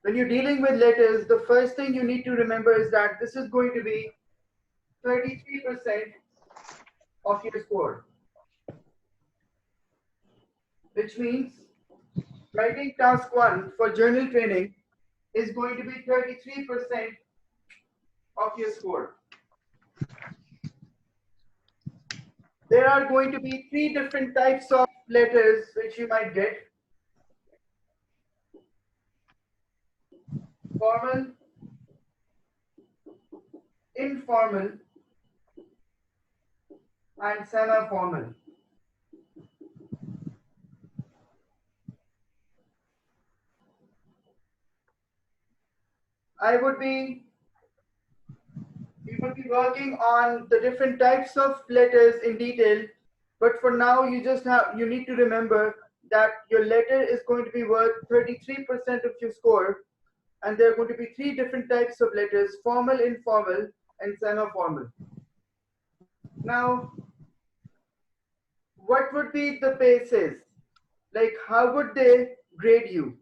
When you're dealing with letters, the first thing you need to remember is that this is going to be 33% of your score, which means writing task 1 for journal training is going to be 33% of your score. There are going to be 3 different types of letters which you might get. Formal, informal, and semi-formal. We would be working on the different types of letters in detail, but for now you need to remember that your letter is going to be worth 33% of your score, and there are going to be 3 different types of letters: formal, informal, and semi-formal. Now, what would be the basis? Like, how would they grade you?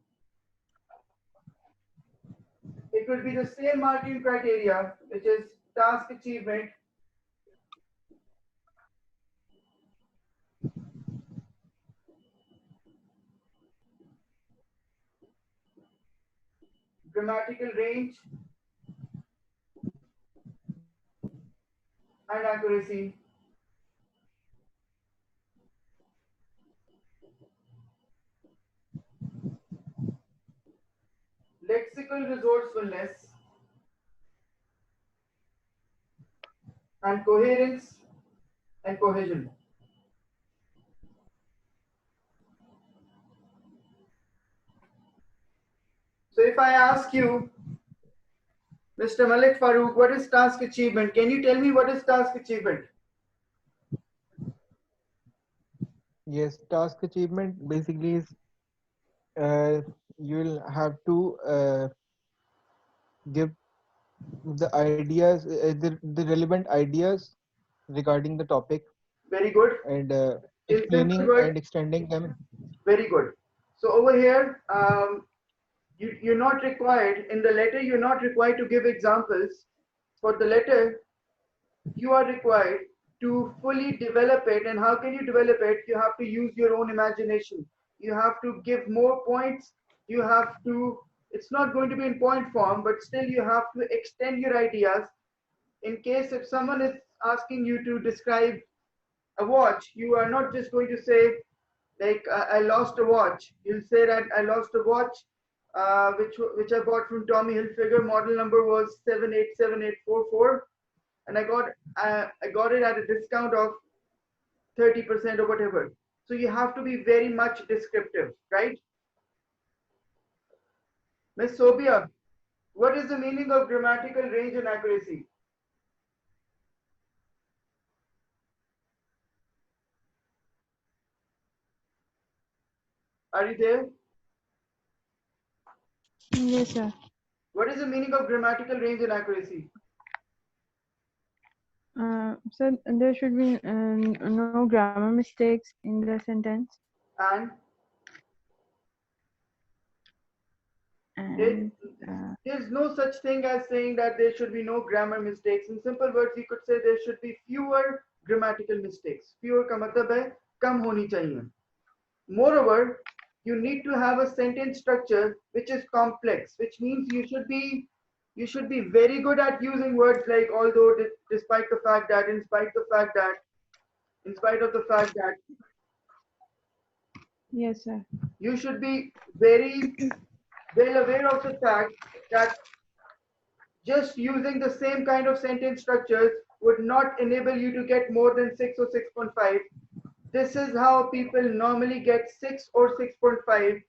It would be the same marking criteria, which is task achievement, grammatical range, and accuracy. Lexical resourcefulness and coherence and cohesion. So if I ask you, Mr. Malik Farooq, what is task achievement? Can you tell me what is task achievement? Yes, task achievement basically is you will have to give the ideas, the relevant ideas regarding the topic, Very good. and In simple explaining words, and extending them. very good. So over here, you're not required, in the letter, you're not required to give examples. For the letter, you are required to fully develop it. And how can you develop it? You have to use your own imagination. You have to give more points. You have to, it's not going to be in point form, but still you have to extend your ideas. In case if someone is asking you to describe a watch, you are not just going to say, like, I lost a watch. You'll say that I lost a watch, which I bought from Tommy Hilfiger. Model number was 787844, and I got it at a discount of 30% or whatever. So you have to be very much descriptive, right? Miss Sobia, what is the meaning of grammatical range and accuracy? Are you there? Yes, sir. What is the meaning of grammatical range and accuracy? So there should be no grammar mistakes in the sentence, And and there's no such thing as saying that there should be no grammar mistakes. In simple words, we could say there should be fewer grammatical mistakes. Fewer का मतलब है कम होनी चाहिए. Moreover, you need to have a sentence structure which is complex, which means you should be very good at using words like although, despite the fact that, in spite the fact that, in spite of the fact that. yes, sir. You should be very well aware of the fact that just using the same kind of sentence structures would not enable you to get more than 6 or 6.5. This is how people normally get 6 or 6.5.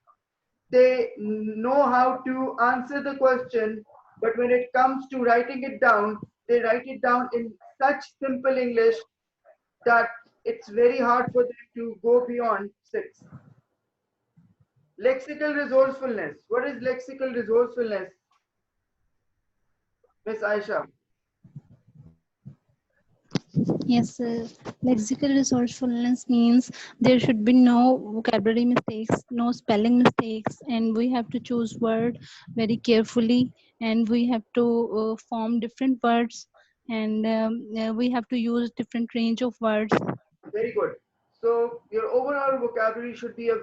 They know how to answer the question, but when it comes to writing it down, they write it down in such simple English that it's very hard for them to go beyond 6. Lexical resourcefulness. What is lexical resourcefulness, Miss Aisha? Yes, lexical resourcefulness means there should be no vocabulary mistakes, no spelling mistakes, and we have to choose word very carefully, and we have to form different words, and we have to use different range of words. Very good. So your overall vocabulary should be a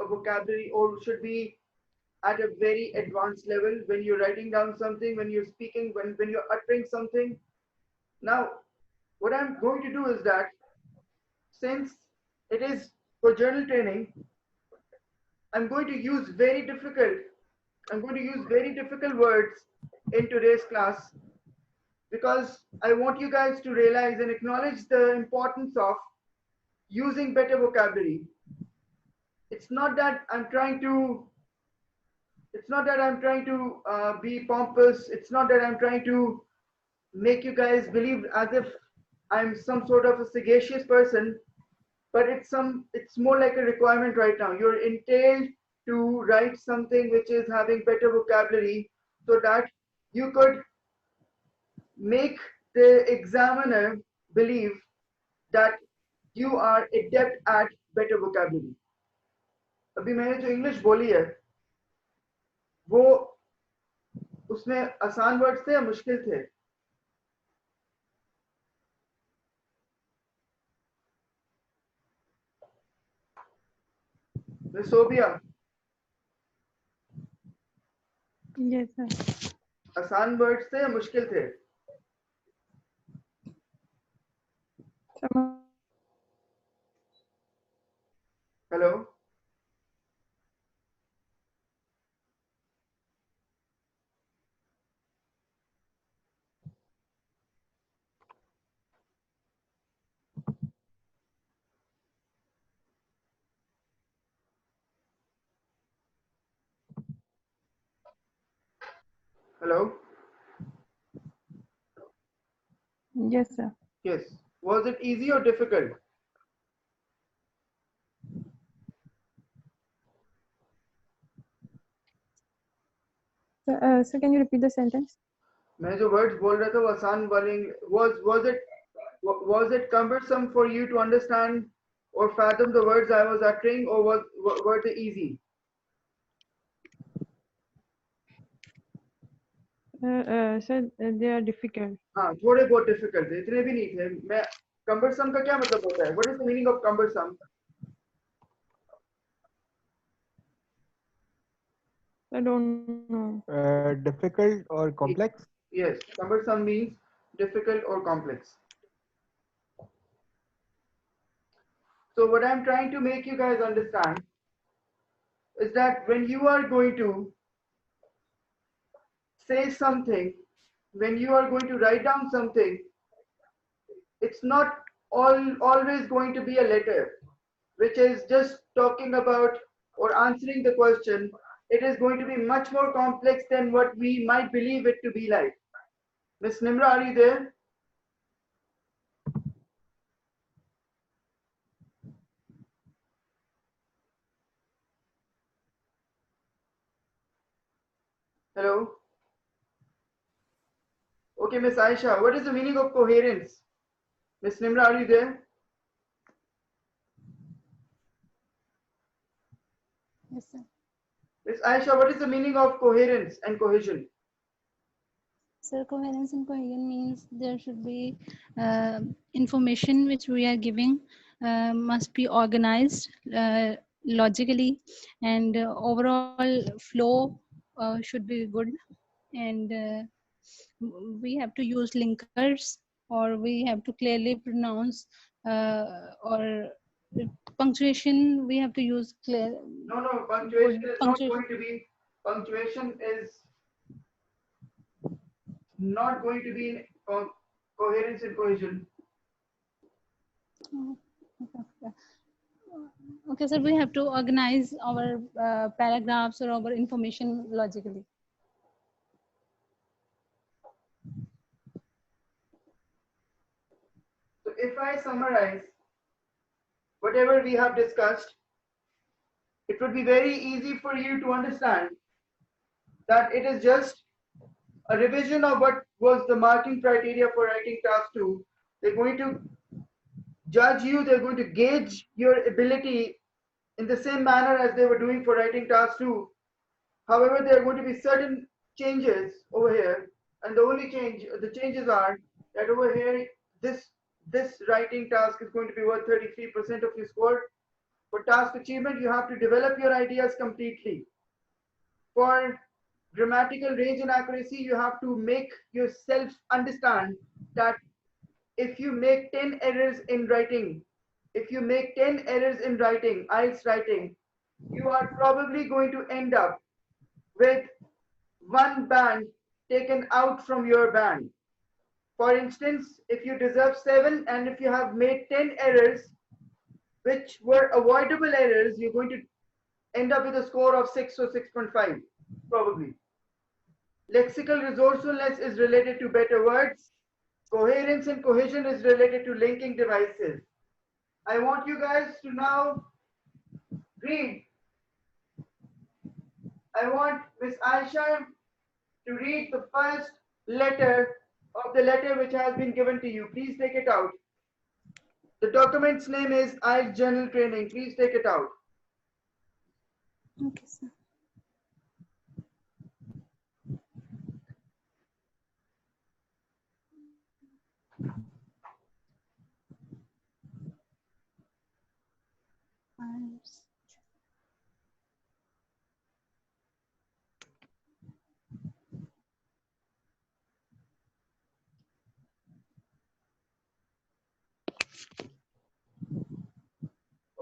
vocabulary, or should be at a very advanced level when you're writing down something, when you're speaking, when you're uttering something. Now, what I'm going to do is that, since it is for journal training, I'm going to use very difficult, I'm going to use very difficult words in today's class, because I want you guys to realize and acknowledge the importance of using better vocabulary. It's not that I'm trying to be pompous. It's not that I'm trying to make you guys believe as if I'm some sort of a sagacious person, but it's more like a requirement right now. You're entailed to write something which is having better vocabulary, so that you could make the examiner believe that you are adept at better vocabulary. अभी मैंने जो English बोली है वो उसमें आसान words थे या मुश्किल थे? Miss Sobia, Yes, sir. आसान वर्ड्स थे या मुश्किल थे? Some hello, hello. Yes, sir. Yes. Was it easy or difficult? So can you repeat the sentence? मैं जो words बोल रहा था वो आसान वाले. Was it cumbersome for you to understand or fathom the words I was uttering, or were they easy? Sir, they are difficult. हाँ, थोड़े बहुत difficult थे, इतने भी नहीं थे. मैं cumbersome का क्या मतलब होता है? What is the meaning of cumbersome? I don't know. Difficult or complex? Yes, cumbersome means difficult or complex. So what I'm trying to make you guys understand is that when you are going to say something, when you are going to write down something, it's not always going to be a letter, which is just talking about or answering the question. It is going to be much more complex than what we might believe it to be like. Miss Nimra, are you there? Hello? Okay, Miss Aisha, what is the meaning of coherence? Miss Nimra, are you there? Yes, sir. Miss Aisha, what is the meaning of coherence and cohesion? So coherence and cohesion means there should be information which we are giving must be organized logically, and overall flow should be good, and we have to use linkers, or we have to clearly pronounce, or punctuation we have to use clear. No, punctuation Good is punctuation. not going to be, punctuation is not going to be in coherence and cohesion. Okay, so we have to organize our paragraphs or our information logically. So if I summarize whatever we have discussed, it would be very easy for you to understand that it is just a revision of was the marking criteria for writing task 2. They're going to judge you, they're going to gauge your ability in the same manner as they were doing for writing task 2. However, there are going to be certain changes over here, and the changes are that over here, this writing task is going to be worth 33% of your score. For task achievement, you have to develop your ideas completely. For grammatical range and accuracy, you have to make yourself understand that if you make 10 errors in writing, IELTS writing, you are probably going to end up with one band taken out from your band. For instance, if you deserve 7 and if you have made 10 errors, which were avoidable errors, you're going to end up with a score of 6 or 6.5, probably. Lexical resourcefulness is related to better words. Coherence and cohesion is related to linking devices. I want you guys to now read. I want Miss Aisha to read the first letter of the letter which has been given to you. Please take it out. The document's name is IELTS Journal Training. Please take it out. Okay, sir.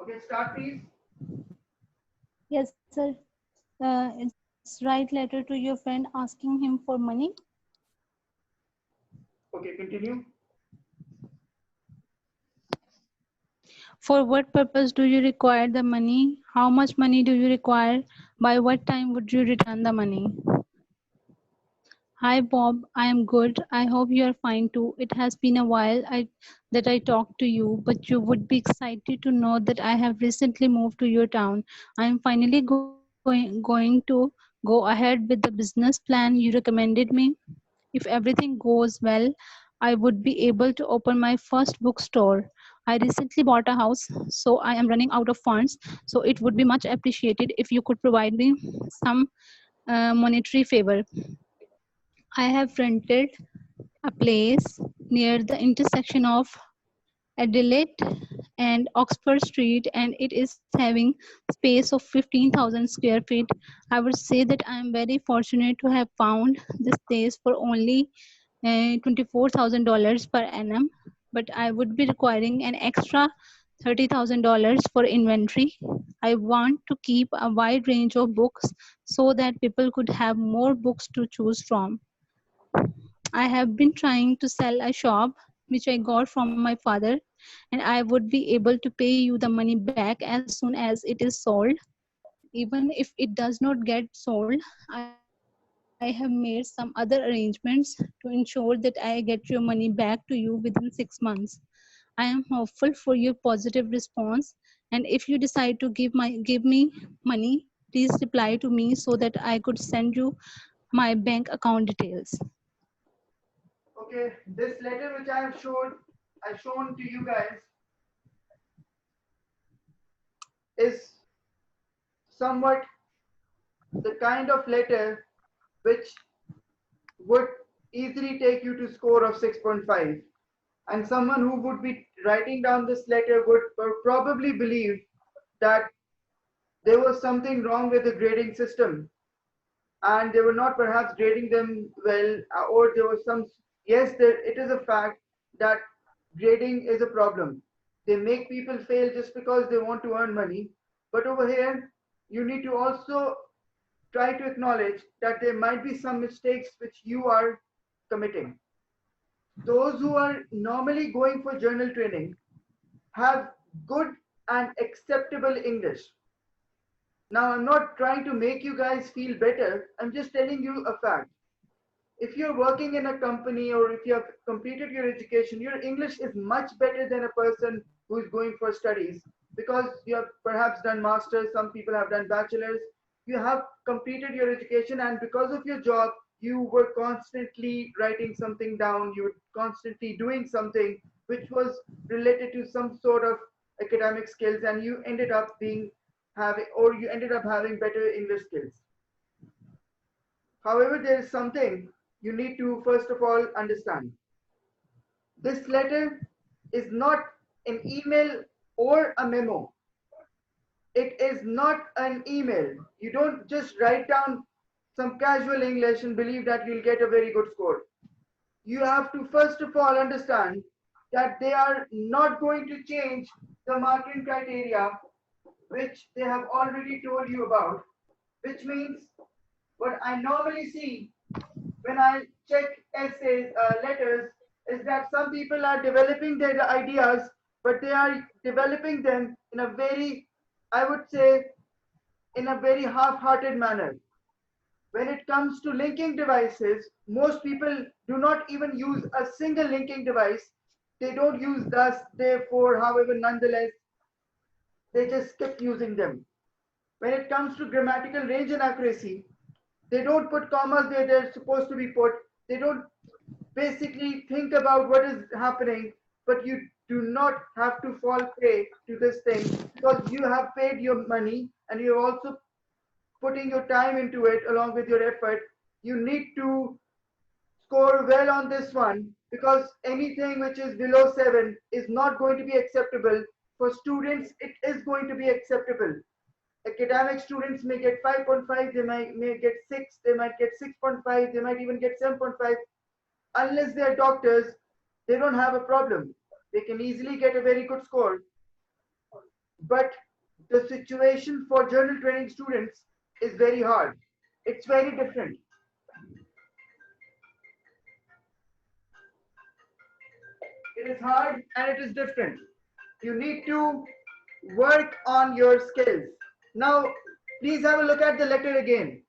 Okay, start please. Yes, sir. It's write letter to your friend asking him for money. Okay, continue. For what purpose do you require the money? How much money do you require? By what time would you return the money? Hi Bob, I am good. I hope you are fine too. It has been a while that I talked to you, but you would be excited to know that I have recently moved to your town. I am finally going to go ahead with the business plan you recommended me. If everything goes well, I would be able to open my first bookstore. I recently bought a house, so I am running out of funds. So it would be much appreciated if you could provide me some monetary favor. I have rented a place near the intersection of Adelaide and Oxford Street, and it is having space of 15,000 square feet. I would say that I am very fortunate to have found this place for only $24,000 per annum, but I would be requiring an extra $30,000 for inventory. I want to keep a wide range of books so that people could have more books to choose from. I have been trying to sell a shop which I got from my father, and I would be able to pay you the money back as soon as it is sold. Even if it does not get sold, I have made some other arrangements to ensure that I get your money back to you within 6 months. I am hopeful for your positive response, and if you decide to give me money, please reply to me so that I could send you my bank account details. Okay, this letter which I've shown to you guys is somewhat the kind of letter which would easily take you to score of 6.5. And someone who would be writing down this letter would probably believe that there was something wrong with the grading system and they were not perhaps grading them well, or there was some, yes, it is a fact that grading is a problem. They make people fail just because they want to earn money. But over here, you need to also try to acknowledge that there might be some mistakes which you are committing. Those who are normally going for journal training have good and acceptable English. Now, I'm not trying to make you guys feel better. I'm just telling you a fact. If you're working in a company or if you have completed your education, your English is much better than a person who is going for studies because you have perhaps done masters, some people have done bachelors. You have completed your education, and because of your job, you were constantly writing something down, you were constantly doing something which was related to some sort of academic skills, and you ended up having better English skills. However, there is something you need to first of all understand. This letter is not an email or a memo. It is not an email. You don't just write down some casual English and believe that you'll get a very good score. You have to first of all understand that they are not going to change the marking criteria which they have already told you about, which means what I normally see when I check essays, letters, is that some people are developing their ideas, but they are developing them in a very, I would say, in a very half-hearted manner. When it comes to linking devices, most people do not even use a single linking device. They don't use thus, therefore, however, nonetheless, they just skip using them. When it comes to grammatical range and accuracy, they don't put commas where they're supposed to be put. They don't basically think about what is happening, but you do not have to fall prey to this thing because you have paid your money and you're also putting your time into it along with your effort. You need to score well on this one because anything which is below 7 is not going to be acceptable. For students, it is going to be acceptable. Academic students may get 5.5, they may get 6, they might get 6.5, they might even get 7.5. Unless they are doctors, they don't have a problem. They can easily get a very good score. But the situation for journal training students is very hard. It's very different. It is hard and it is different. You need to work on your skills. Now, please have a look at the letter again.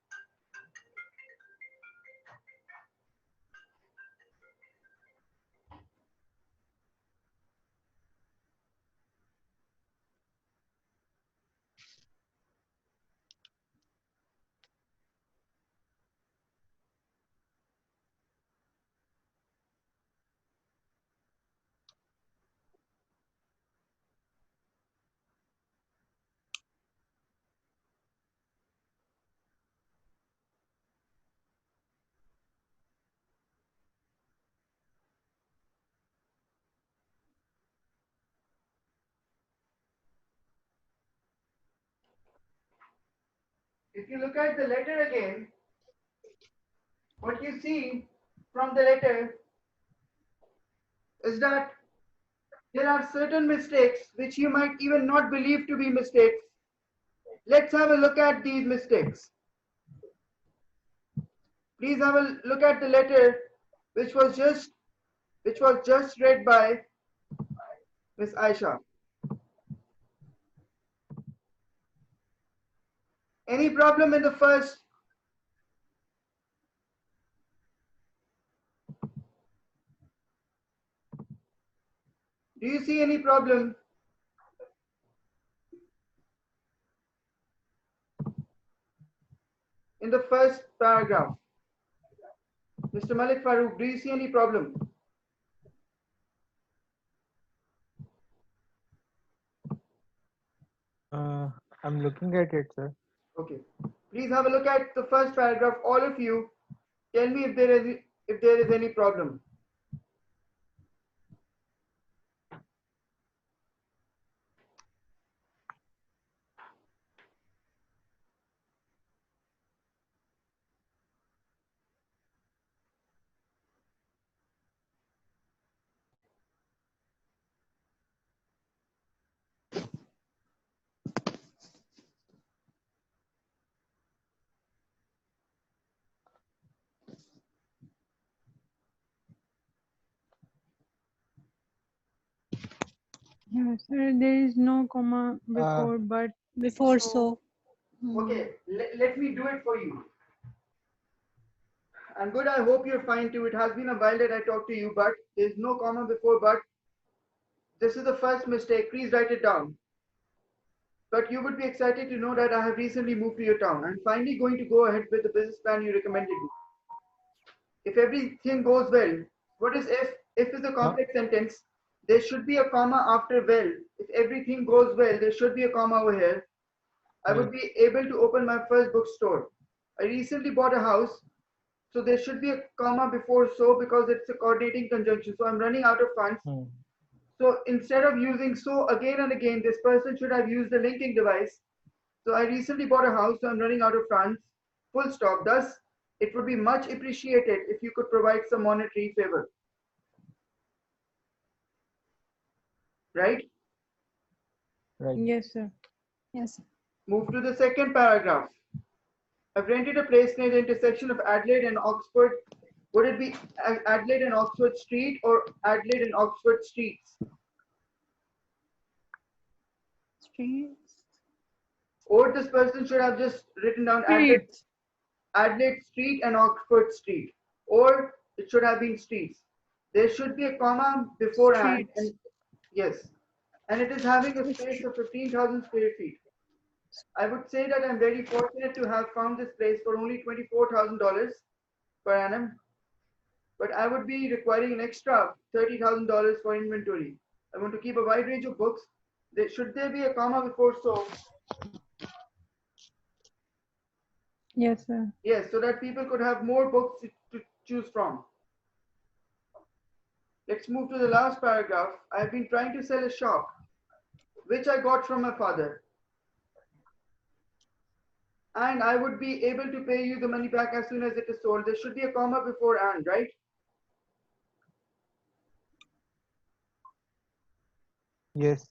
If you look at the letter again, what you see from the letter is that there are certain mistakes which you might even not believe to be mistakes. Let's have a look at these mistakes. Please have a look at the letter which was just read by Miss Aisha. Any problem in the first? Do you see any problem? In the first paragraph? Mr. Malik Farooq, do you see any problem? I'm looking at it, sir. Okay. Please have a look at the first paragraph. All of you, tell me if there is any problem. Yeah, sir, there is no comma before but. Before so. Okay, let me do it for you. I'm good. I hope you're fine too. It has been a while that I talked to you, but there's no comma before but. This is the first mistake. Please write it down. But you would be excited to know that I have recently moved to your town. I'm finally going to go ahead with the business plan you recommended me. If everything goes well, what is if? If is a complex sentence. There should be a comma after well. If everything goes well, there should be a comma over here. I would be able to open my first bookstore. I recently bought a house, so there should be a comma before so because it's a coordinating conjunction. So I'm running out of funds. So instead of using so again and again, this person should have used the linking device. So I recently bought a house, so I'm running out of funds. Full stop. Thus, it would be much appreciated if you could provide some monetary favor. Right? Right. Yes, sir. Yes. Move to the second paragraph. I've rented a place near the intersection of Adelaide and Oxford. Would it be Adelaide and Oxford Street or Adelaide and Oxford Streets? Streets. Or this person should have just written down Adelaide Street and Oxford Street. Or it should have been streets. There should be a comma before and yes. And it is having a space of 15,000 square feet. I would say that I'm very fortunate to have found this place for only $24,000 per annum. But I would be requiring an extra $30,000 for inventory. I want to keep a wide range of books. Should there be a comma before so? Yes, sir. Yes, so that people could have more books to choose from. Let's move to the last paragraph. I've been trying to sell a shop, which I got from my father. And I would be able to pay you the money back as soon as it is sold. There should be a comma before and, right? Yes.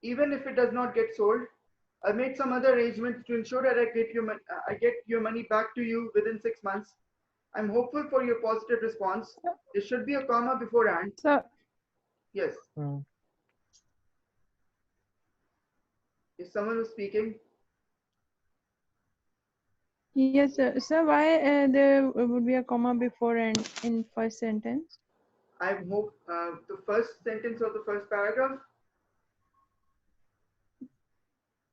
Even if it does not get sold, I made some other arrangements to ensure that I get your money back to you within 6 months. I'm hopeful for your positive response. There should be a comma before and. Sir. Yes. If someone was speaking. Yes, sir. Sir, why there would be a comma before and in first sentence? I hope the first sentence of the first paragraph.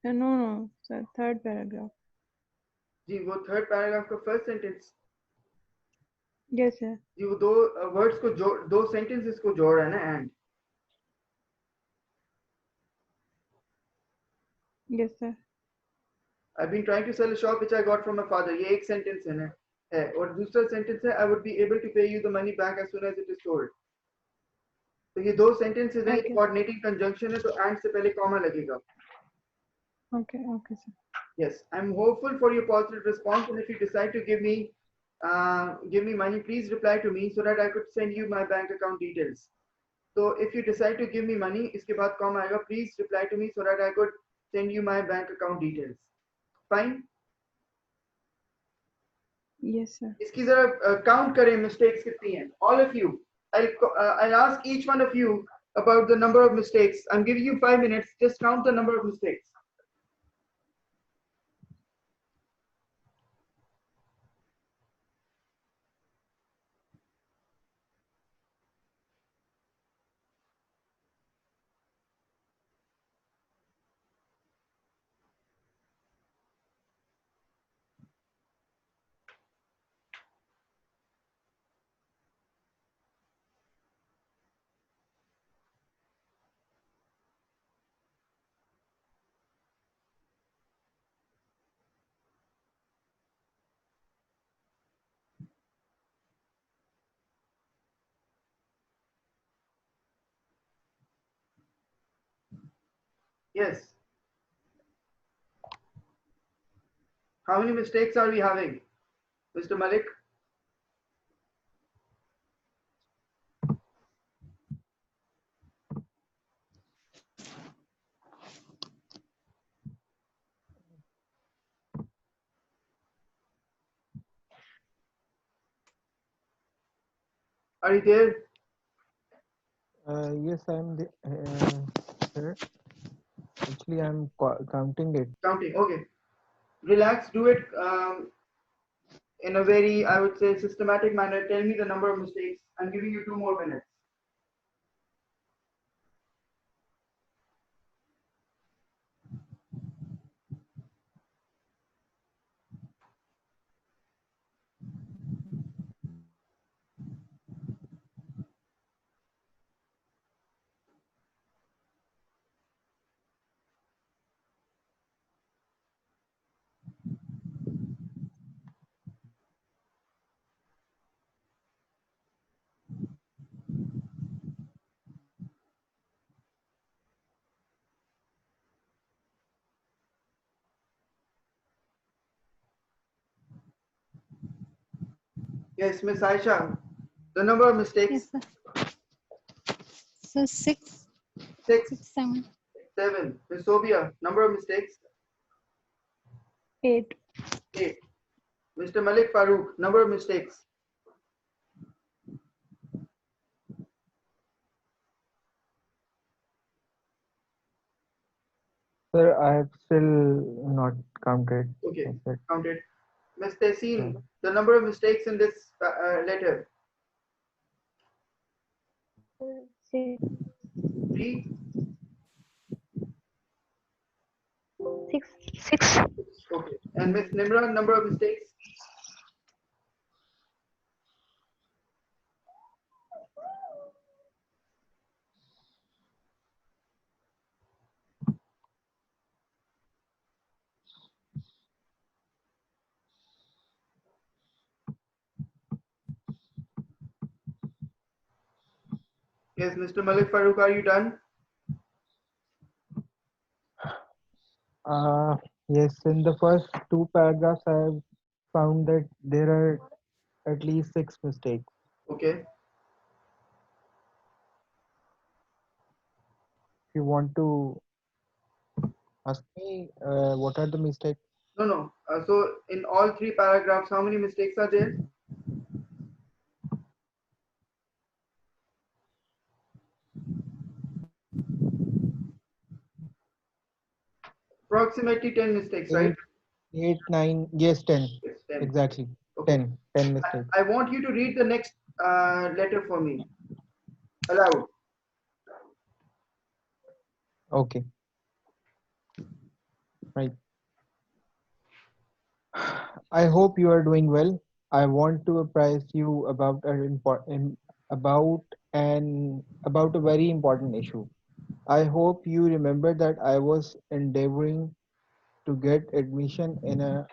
No, sir. Third paragraph. जी वो third paragraph का first sentence. Yes, sir. जी वो दो words को दो sentences को जोड़ रहा है ना and. Yes, sir. I've been trying to sell a shop which I got from my father. ये एक sentence है और दूसरा sentence है I would be able to pay you the money back as soon as it is sold. तो ये दो sentences हैं, coordinating conjunction है तो and से पहले comma लगेगा. Okay, sir. Yes, I'm hopeful for your positive response, and if you decide to give me money, please reply to me so that I could send you my bank account details. So if you decide to give me money, इसके बाद comma आएगा, please reply to me so that I could send you my bank account details. Fine? Yes, sir. इसकी जरा count करें mistakes कितनी हैं. All of you, I'll ask each one of you about the number of mistakes. I'm giving you 5 minutes. Just count the number of mistakes. Yes. How many mistakes are we having, Mr. Malik? Are you there? Yes, I'm there. Actually, I'm counting it. Counting. Okay. Relax. Do it in a very, I would say, systematic manner. Tell me the number of mistakes. I'm giving you 2 more minutes. Yes, Miss Aisha. The number of mistakes. Yes, sir. So 6, 6, 6, 7. 7. Miss Sobia. Number of mistakes. 8. 8. Mr. Malik Farooq. Number of mistakes. Sir, I have still not counted. Okay, That's it. counted. Miss Yeah. Tehseen. The number of mistakes in this letter. 6. 3. 6. Okay. And Miss Nimran. Number of mistakes. Yes, Mr. Malik Farooq. Are you done? Yes, in the first two paragraphs, I have found that there are at least 6 mistakes. Okay. If you want to ask me what are the mistakes, No, no. So in all 3 paragraphs, how many mistakes are there? Approximately 10 mistakes, right? 8, 8, 9, yes, 10. Yes, 10. Exactly. Okay. 10 mistakes. I want you to read the next letter for me. Aloud. Okay, right. I hope you are doing well. I want to apprise you about about a very important issue. I hope you remember that I was endeavoring to get admission in a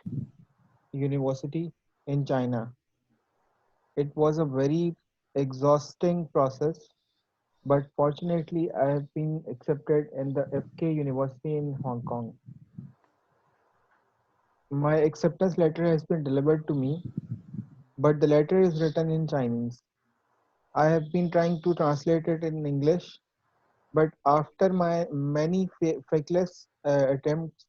university in China. It was a very exhausting process, but fortunately I have been accepted in the FK University in Hong Kong. My acceptance letter has been delivered to me, but the letter is written in Chinese. I have been trying to translate it in English, but after my many feckless attempts,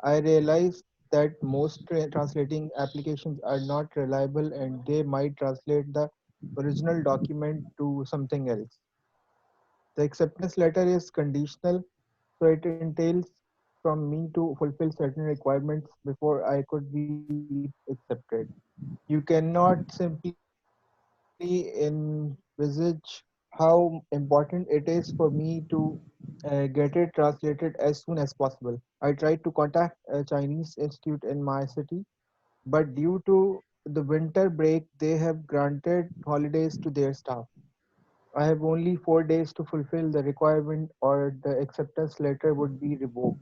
I realized that most translating applications are not reliable and they might translate the original document to something else. The acceptance letter is conditional, so it entails from me to fulfill certain requirements before I could be accepted. You cannot simply envisage how important it is for me to get it translated as soon as possible. I tried to contact a Chinese institute in my city, but due to the winter break, they have granted holidays to their staff. I have only 4 days to fulfill the requirement, or the acceptance letter would be revoked.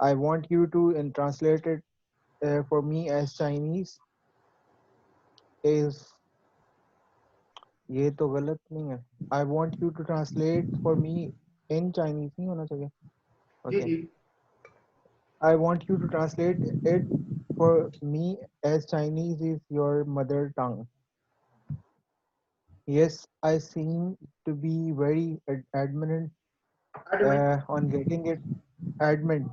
I want you to translate it for me as Chinese is ये तो गलत नहीं है. I want you to translate for me in Chinese नहीं होना चाहिए. Ji, Okay. ji. I want you to translate it for me as Chinese is your mother tongue. Yes, I seem to be very adamant Adamant. on getting it adamant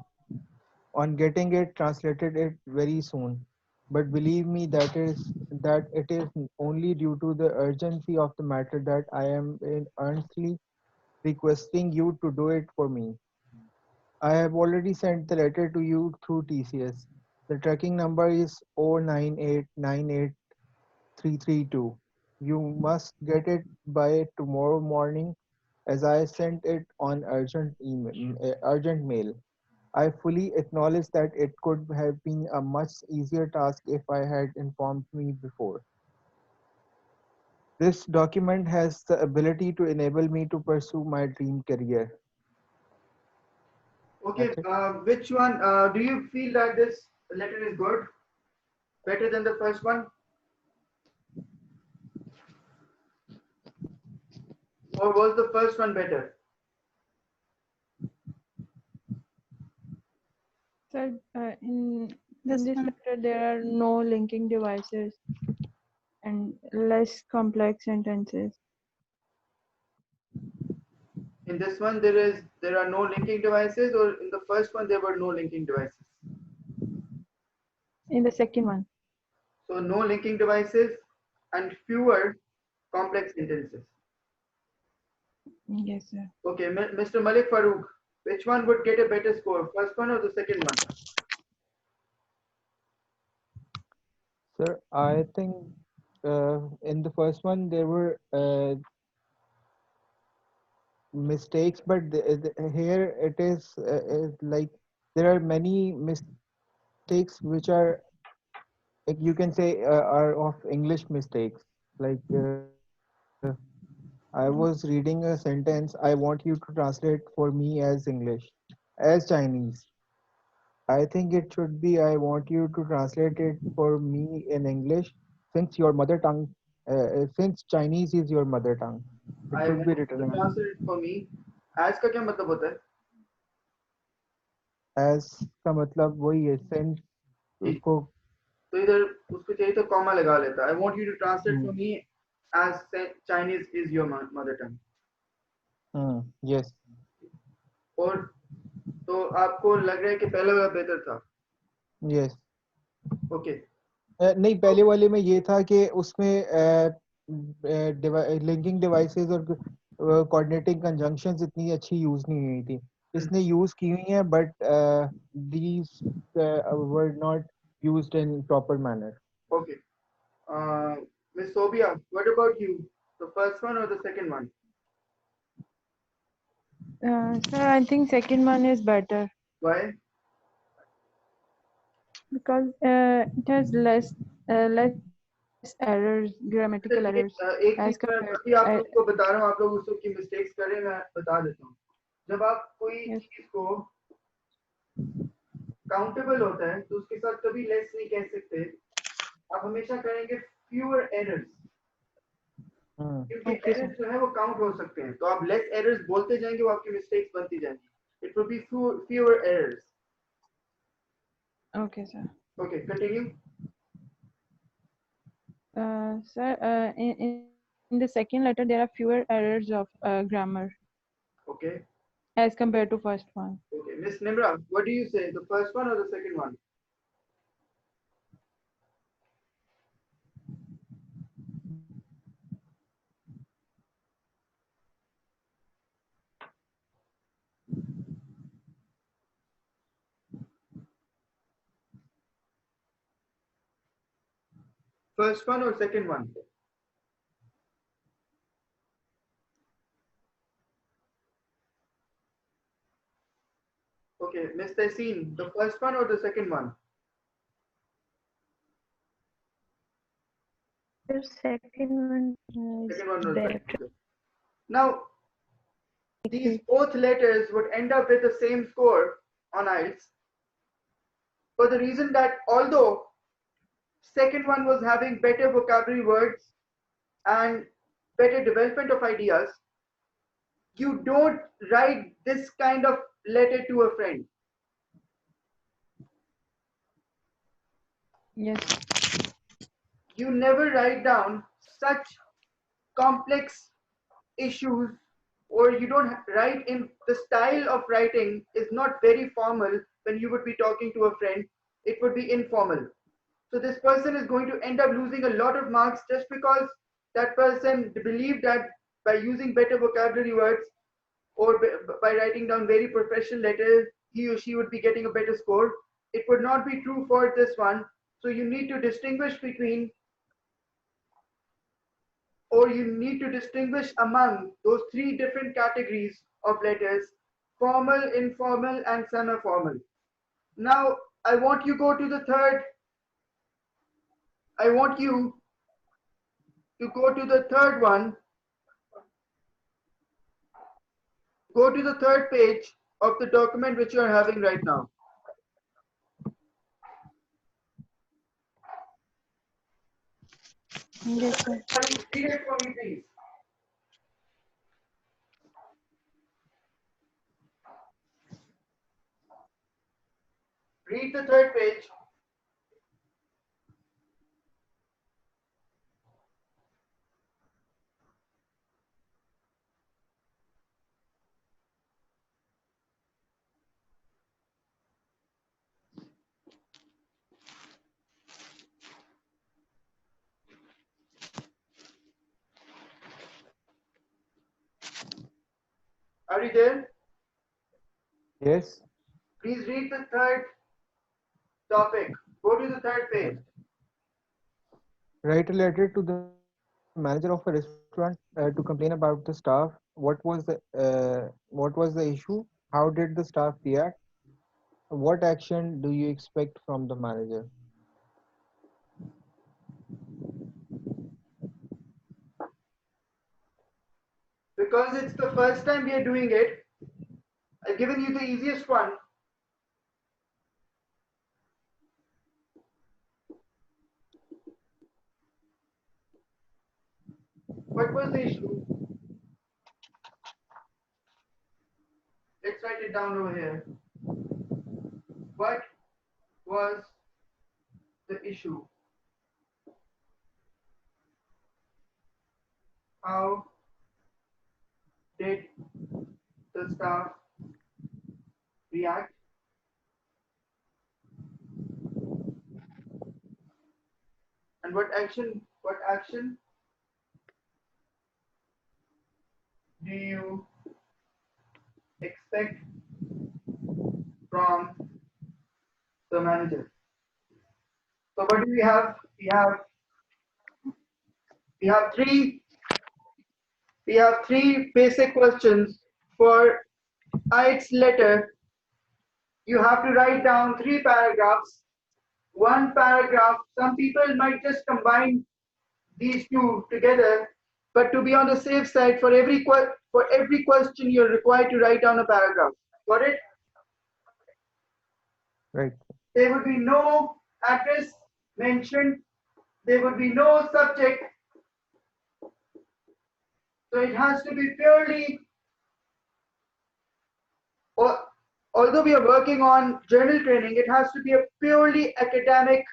on getting it translated it very soon. But believe me, that it is only due to the urgency of the matter that I am earnestly requesting you to do it for me. I have already sent the letter to you through TCS. The tracking number is 098983332. You must get it by tomorrow morning as I sent it on urgent mail. I fully acknowledge that it could have been a much easier task if I had informed me before. This document has the ability to enable me to pursue my dream career. Okay. That's it. Which one? Do you feel that this letter is good? Better than the first one? Or was the first one better? Sir, in This this one. letter there are no linking devices, and less complex sentences. In this one, there are no linking devices, or in the first one there were no linking devices. In the second one. So no linking devices and fewer complex sentences. Yes, sir. Okay, Mr. Malik Farouk, which one would get a better score, first one or the second one? Sir, I think in the first one there were mistakes, but here it is like there are many mistakes which are, like you can say, are of English mistakes. Like I was reading a sentence, I want you to translate for me as English, as Chinese. I think it should be, I want you to translate it for me in English, since your mother tongue, since Chinese is your mother tongue. It I should want be you to written translate it for me. As का क्या मतलब होता है? as का मतलब वही है, since जी, उसको तो इधर उसको चाहिए तो कॉमा लगा लेता. I want you to translate for hmm, me as Chinese is your mother tongue. yes, और तो आपको लग रहा है कि पहला वाला बेहतर था. yes. Okay. नहीं, पहले वाले में ये था कि उसमें लिंकिंग डिवाइसेस और कोऑर्डिनेटिंग कंजंक्शंस इतनी अच्छी यूज नहीं हुई थी. इसने यूज की हुई हैं, but these were not used in proper manner. Okay. Uh, Miss Sobia, what about you? The first one or the second one? Sir, I think second one is better Why? because it has less errors, grammatical errors एक as चीज मैं compared. अभी आप लोग को बता रहा हूँ, आप लोग उसको की मिस्टेक्स करें, मैं बता देता हूँ. जब आप कोई Yes. चीज को काउंटेबल होता है तो उसके साथ कभी लेस नहीं कह सकते. आप हमेशा करेंगे फ्यूअर एरर्स, क्योंकि Okay, sir. एरर्स जो है वो काउंट हो सकते हैं. तो आप लेस एरर्स बोलते जाएंगे, वो आपकी मिस्टेक्स बनती जाएंगी. It will be fewer errors. Okay, sir. Okay, continue. Sir, in the second letter, there are fewer errors of grammar okay. as compared to first one. Okay, Miss Nimra, what do you say, the first one or the second one? First one or second one? Okay, Miss Tehseen, the first one or the second one? The second one is Second one or better. better. Now, these both letters would end up with the same score on IELTS, for the reason that although second one was having better vocabulary words and better development of ideas, you don't write this kind of letter to a friend. Yes. You never write down such complex issues, or you don't write in the style of writing is not very formal. When you would be talking to a friend, it would be informal. So this person is going to end up losing a lot of marks just because that person believed that by using better vocabulary words or by writing down very professional letters, he or she would be getting a better score. It would not be true for this one. So you need to distinguish between, or you need to distinguish among those three different categories of letters: formal, informal, and semi-formal. Now, I want you go to the third. I want you to go to the third one. Go to the third page of the document which you are having right now. Yes, sir. Read it for me, please. Read the third page. Are you there? Yes. Please read the third topic. Go to the third page. Write a letter to the manager of a restaurant to complain about the staff. What was the issue? How did the staff react? What action do you expect from the manager? Because it's the first time we are doing it, I've given you the easiest one. What was the issue? Let's write it down over here. What was the issue? How did the staff react? And what action do you expect from the manager? So what do we have? We have three basic questions for its letter. You have to write down 3 paragraphs. One paragraph, some people might just combine these two together, but to be on the safe side, for every question, you're required to write down a paragraph. Got it? Right. There would be no address mentioned. There would be no subject. So it has to be purely, or although we are working on journal training, it has to be a purely academic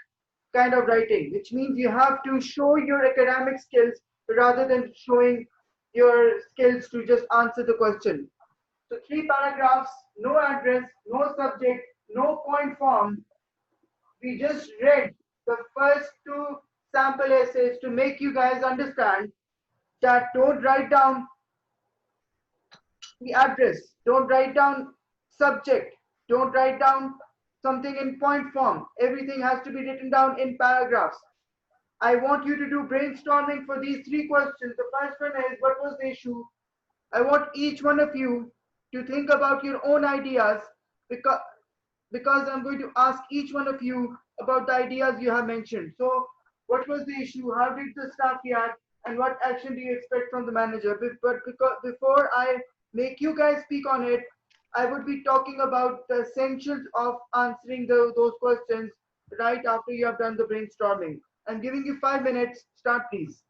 kind of writing, which means you have to show your academic skills rather than showing your skills to just answer the question. So 3 paragraphs, no address, no subject, no point form. We just read the first 2 sample essays to make you guys understand that don't write down the address, don't write down subject, don't write down something in point form. Everything has to be written down in paragraphs. I want you to do brainstorming for these 3 questions. The first one is, what was the issue? I want each one of you to think about your own ideas, because I'm going to ask each one of you about the ideas you have mentioned. So, what was the issue? How did the staff react? And what action do you expect from the manager? But because before I make you guys speak on it, I would be talking about the essentials of answering those questions right after you have done the brainstorming. I'm giving you 5 minutes. Start, please.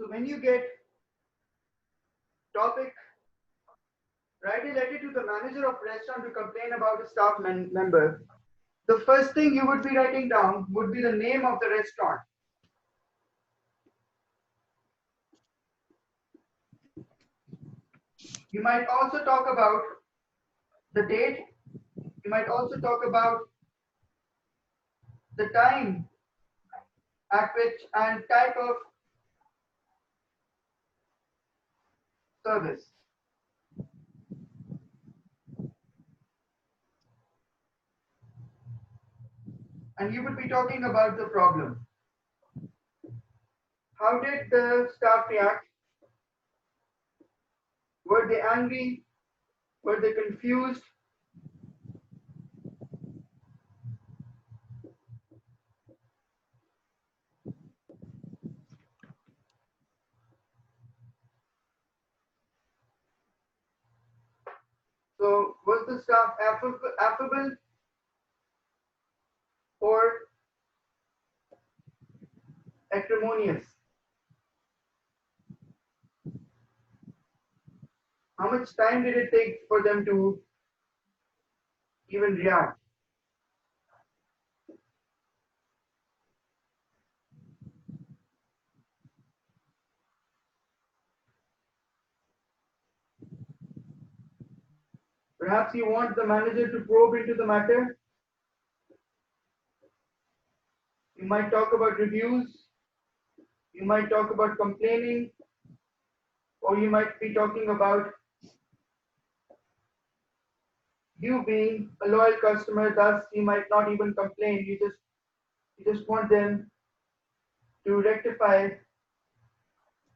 So when you get topic, write a letter to the manager of restaurant to complain about a staff member. The first thing you would be writing down would be the name of the restaurant. You might also talk about the date. You might also talk about the time at which and type of service. And you would be talking about the problem. How did the staff react? Were they angry? Were they confused? So was the staff affable or acrimonious? How much time did it take for them to even react? Perhaps you want the manager to probe into the matter. You might talk about reviews. You might talk about complaining. Or you might be talking about you being a loyal customer, thus you might not even complain. You just want them to rectify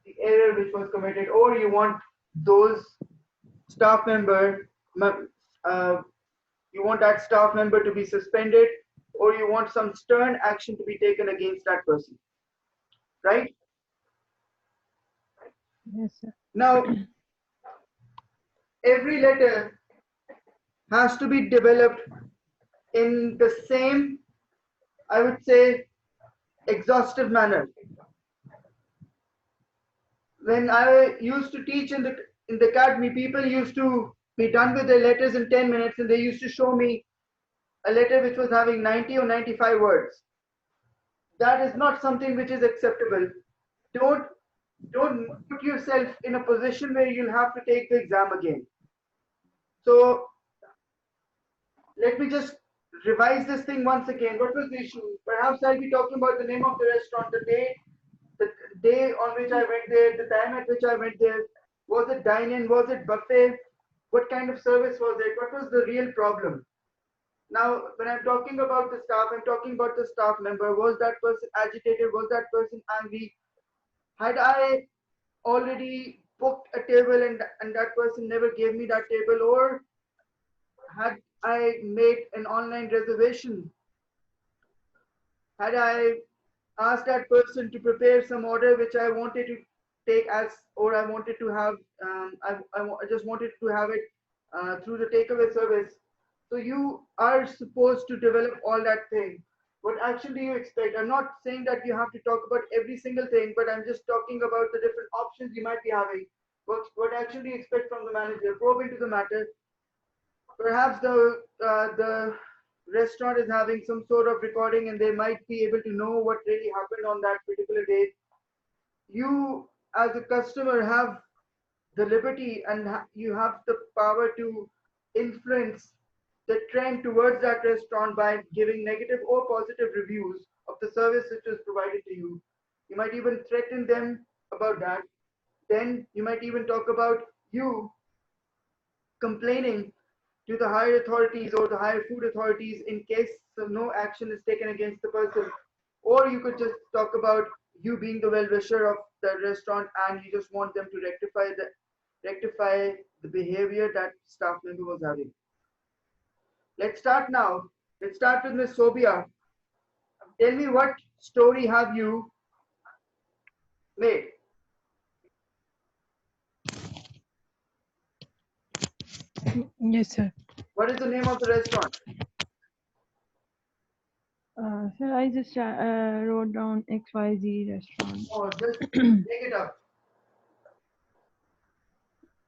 the error which was committed, or you want those staff member, you want that staff member to be suspended, or you want some stern action to be taken against that person, right? Yes, sir. Now, every letter has to be developed in the same, I would say, exhaustive manner. When I used to teach in the academy, people used to be done with their letters in 10 minutes, and they used to show me a letter which was having 90 or 95 words. That is not something which is acceptable. Don't put yourself in a position where you'll have to take the exam again. So let me just revise this thing once again. What was the issue? Perhaps I'll be talking about the name of the restaurant, the day on which I went there, the time at which I went there. Was it dine-in? Was it buffet? What kind of service was it? What was the real problem? Now, when I'm talking about the staff, I'm talking about the staff member. Was that person agitated? Was that person angry? Had I already booked a table and that person never gave me that table, or had I made an online reservation? Had I asked that person to prepare some order which I wanted to take as, or I wanted to have, I just wanted to have it through the takeaway service. So you are supposed to develop all that thing. What action do you expect? I'm not saying that you have to talk about every single thing, but I'm just talking about the different options you might be having. What action do you expect from the manager? Probe into the matter. Perhaps the restaurant is having some sort of recording and they might be able to know what really happened on that particular day. You as a customer have the liberty and you have the power to influence the trend towards that restaurant by giving negative or positive reviews of the service which is provided to you. You might even threaten them about that. Then you might even talk about you complaining to the higher authorities or the higher food authorities in case no action is taken against the person. Or you could just talk about you being the well-wisher of the restaurant and you just want them to rectify the behavior that staff member was having. Let's start now. Let's start with Ms. Sobia. Tell me, what story have you made? Yes, sir. What is the name of the restaurant? Sir, I just wrote down XYZ restaurant. Oh, just take it up.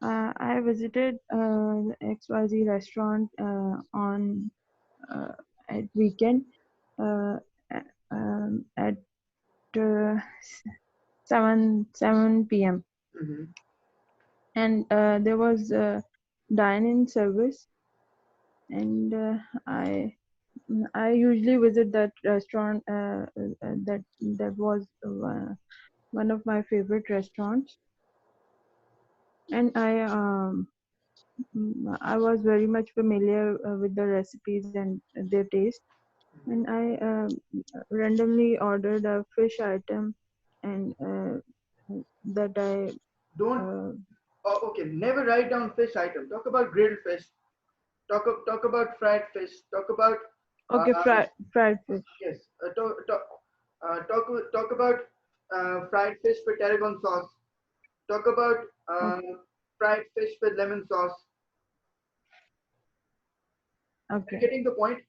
I visited the XYZ restaurant on at weekend at uh, 7 p.m. Mhm. and there was a dine-in service, and I usually visit that restaurant. That was one of my favorite restaurants, and I was very much familiar with the recipes and their taste. And I randomly ordered a fish item, and that I Don't. uh, Oh, okay. Never write down fish item. Talk about grilled fish. Talk about fried fish. Talk about okay, um, fried fish. yes. Talk about fried fish with tarragon sauce. Talk about Okay, fried fish with lemon sauce. You're okay. getting the point?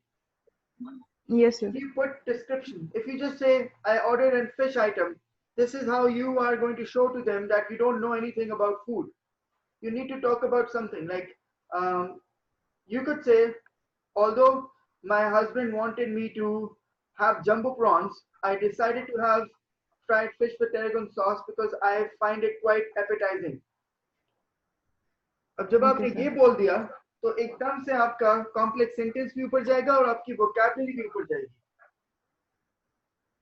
Yes, sir. You put description. If you just say, I ordered a fish item, this is how you are going to show to them that you don't know anything about food. You need to talk about something like, um, you could say, although my husband wanted me to have jumbo prawns, I decided to have fried fish with tarragon sauce because I find it quite appetizing. अब जब Okay, आपने sir. ये बोल दिया तो एकदम से आपका कॉम्प्लेक्स सेंटेंस भी ऊपर जाएगा और आपकी वोकैबुलरी भी ऊपर जाएगी,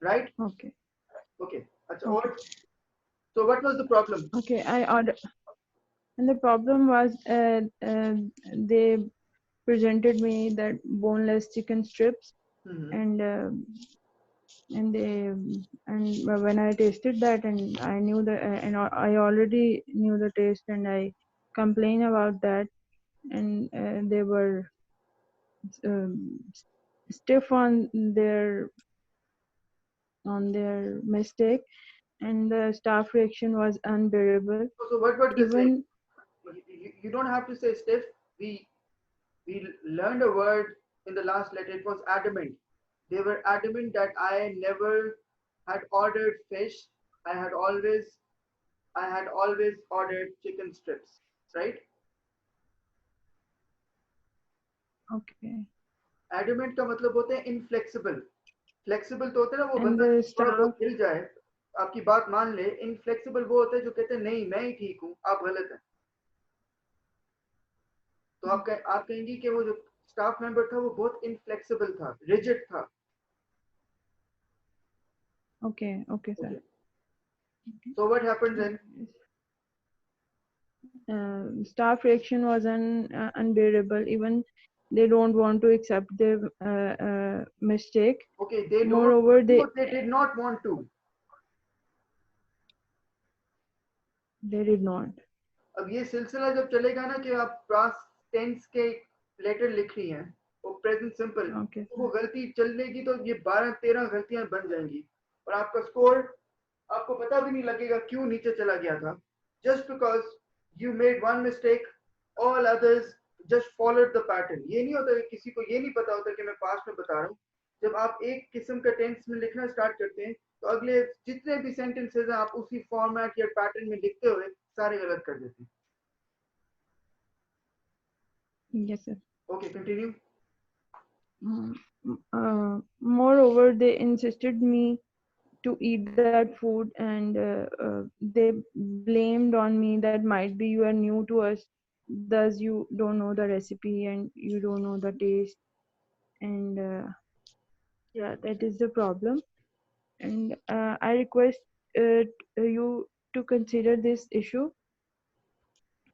राइट? Okay, ओके, अच्छा, okay, और so what was the problem? okay. I ordered, and the problem was they presented me that boneless chicken strips, Mhm. and they and when I tasted that, and I knew that, and I already knew the taste, and I complained about that, and they were um, stiff on their mistake, and the staff reaction was unbearable. So what were they saying? Even You don't have to say stiff. We learned a word in the last letter. It was adamant. They were adamant that I never had ordered fish. I had always I had always ordered chicken strips, right? okay, Adamant का मतलब होता है inflexible. Flexible तो होता है ना वो and बंदा the थोड़ा staff, बहुत हिल जाए, आपकी बात मान ले. Inflexible वो होता है जो कहते हैं नहीं मैं ही ठीक हूँ, आप गलत हैं. तो आप कहेंगी कि वो जो स्टाफ मेंबर था वो बहुत इनफ्लेक्सिबल था, रिजिड था. okay, okay, sir. Okay. So what happened then? Staff reaction was unbearable. Even they don't want to accept their mistake. Okay, they don't. Moreover, No, they did not want to. they did not. अब ये सिलसिला जब चलेगा ना कि आप past tense के letter लिख रही हैं वो प्रेजेंट सिंपल, Okay, तो वो गलती चलेगी तो ये 12-13 गलतियां बन जाएंगी और आपका स्कोर आपको पता भी नहीं लगेगा क्यों नीचे चला गया था. Just because you made one mistake, all others just followed the pattern. ये नहीं होता कि किसी को ये नहीं पता होता कि मैं पास्ट में बता रहा हूँ. जब आप एक किस्म का टेंस में लिखना स्टार्ट करते हैं तो अगले जितने भी सेंटेंसेस हैं आप उसी फॉर्मेट या पैटर्न में लिखते हुए सारे गलत कर देते हैं. yes, sir. Okay, continue. Moreover, they insisted me to eat that food, and they blamed on me that might be you are new to us, thus you don't know the recipe and you don't know the taste, and yeah, that is the problem. And I request you to consider this issue.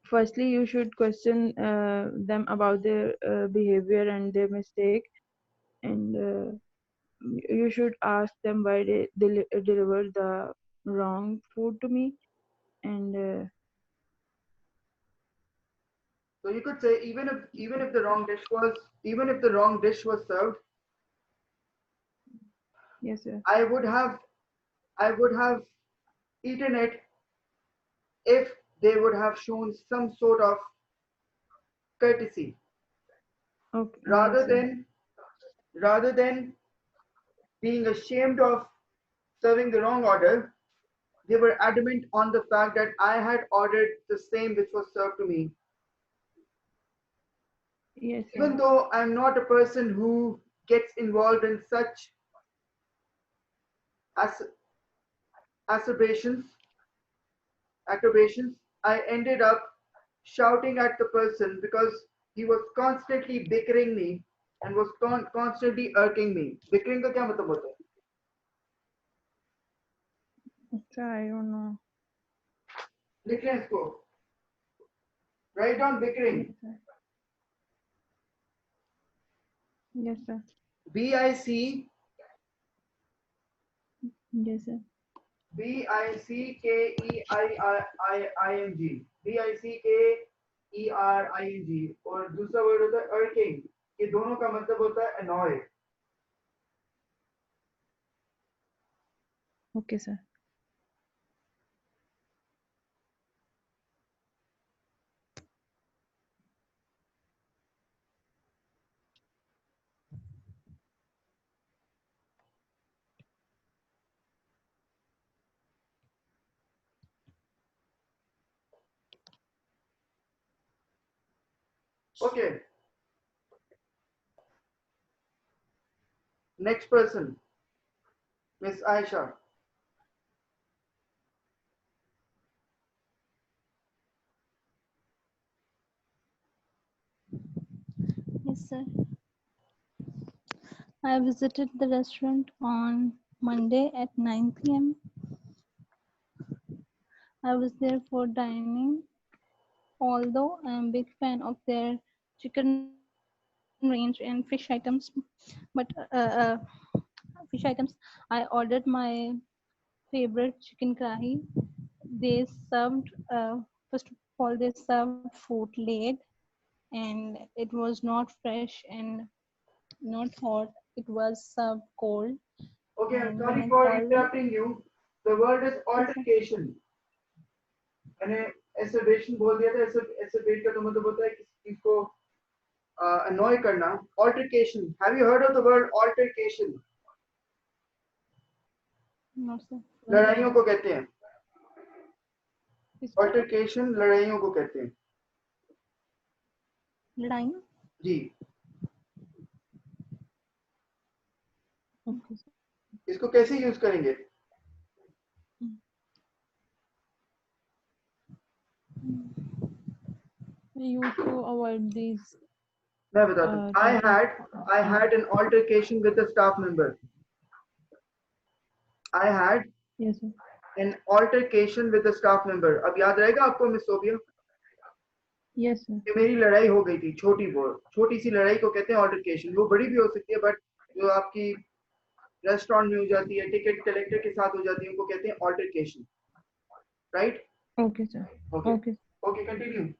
Firstly, you should question them about their behavior and their mistake, and you should ask them why they delivered the wrong food to me, and So you could say even if the wrong dish was served, yes, sir. I would have eaten it if they would have shown some sort of courtesy Okay, rather yes, sir. than being ashamed of serving the wrong order. they were adamant on the fact that I had ordered the same which was served to me. Yes, sir. Even though I'm not a person who gets involved in such acerbations, acrobations, I ended up shouting at the person because he was constantly bickering me and was constantly irking me. Bickering का क्या मतलब होता है? Sir, I don't know. लिख लें इसको. Write down bickering. Yes, sir. B-I-C Yes, sir. B-I-C-K-E-R-I-N-G. B-I-C-K-E-R-I-N-G. और दूसरा वर्ड होता है irking. ये दोनों का मतलब होता है annoy. Okay, sir. Okay. Next person, Miss Aisha. Yes, sir. I visited the restaurant on Monday at 9 p.m. I was there for dining. Although I'm a big fan of their chicken range and fish items, but fish items, I ordered my favorite chicken kahi. They served, first of all, they served food late, and it was not fresh and not hot. It was served cold. Okay, I'm And when sorry I for called them, interrupting you. The word is yes, sir. altercation. मैंने asseveration बोल दिया था. Asseverate का तो मतलब होता है किसी चीज को annoy करना. Altercation. Have you heard of the word altercation? No, sir. लड़ाइयों को कहते हैं. किसको? Altercation लड़ाइयों को कहते हैं. लड़ाई? जी. Okay, sir. इसको कैसे यूज करेंगे? We used to avoid these. मैं बताता हूँ. I had an altercation with a staff member. I had Yes, sir. an altercation with a staff member. अब याद रहेगा आपको मिस सोबिया? Yes, sir. कि मेरी लड़ाई हो गई थी. छोटी सी लड़ाई को कहते हैं altercation. वो बड़ी भी हो सकती है, बट जो आपकी रेस्टोरेंट में हो जाती है, टिकट कलेक्टर के साथ हो जाती है, उनको कहते हैं altercation. Right? Okay, sir. Okay. Okay. Okay, continue.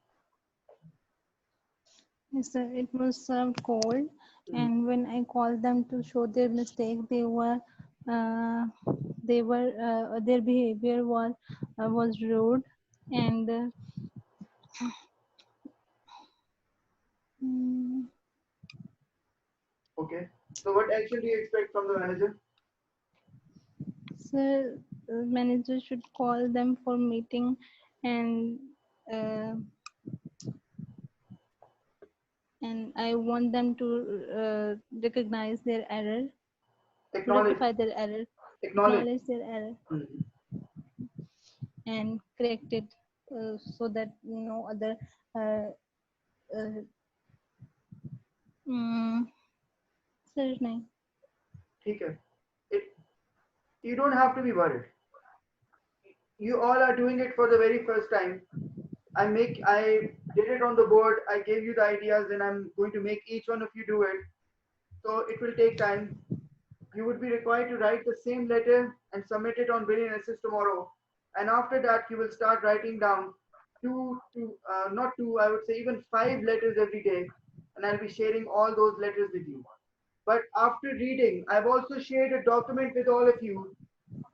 Yes, sir. It was served cold, and when I called them to show their mistake, their behavior was rude, and Okay. So what action do you expect from the manager? sir, manager should call them for meeting, and uh, I want them to recognize their error, to Acknowledge. rectify their error, Acknowledge. acknowledge their error, Mhm. and correct it so that no other uh, sir, nahi. ठीक है. You don't have to be worried. You all are doing it for the very first time. I did it on the board. I gave you the ideas, and I'm going to make each one of you do it. So it will take time. You would be required to write the same letter and submit it on Brilliant Assist tomorrow. And after that, you will start writing down not two, I would say even 5 letters every day. And I'll be sharing all those letters with you. But after reading, I've also shared a document with all of you.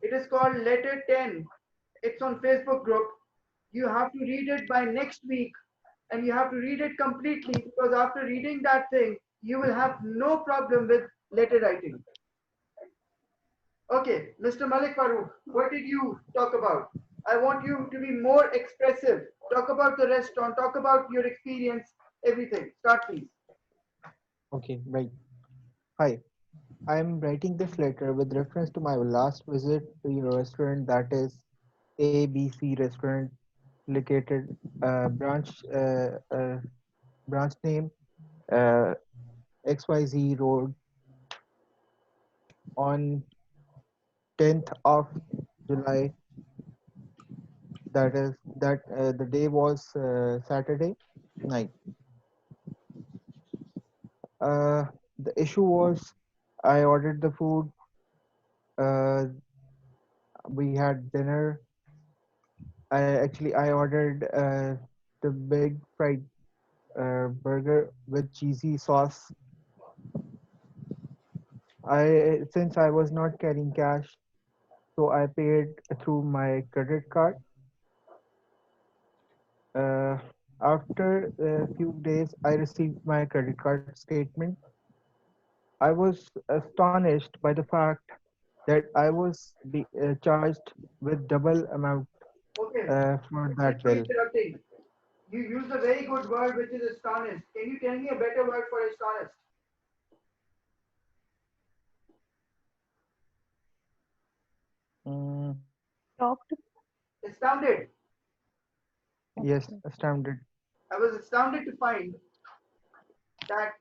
It is called Letter 10. It's on Facebook group. You have to read it by next week, and you have to read it completely, because after reading that thing, you will have no problem with letter writing. Okay, Mr. Malik Farooq, what did you talk about? I want you to be more expressive. Talk about the restaurant, talk about your experience, everything. Start, please. Okay, right. Hi, I am writing this letter with reference to my last visit to your restaurant, that is ABC Restaurant, located branch name uh, XYZ Road on 10th of July. That the day was Saturday night. Uh, the issue was I ordered the food. Uh, we had dinner. I ordered the big fried burger with cheesy sauce. I Since I was not carrying cash, so I paid through my credit card. Uh, After a few days, I received my credit card statement. I was astonished by the fact that I was charged with double amount Okay, for sorry that for bill. interrupting. You used a very good word, which is astonished. Can you tell me a better word for astonished? Mm, Shocked. Astounded. yes, Okay. astounded. I was astounded to find that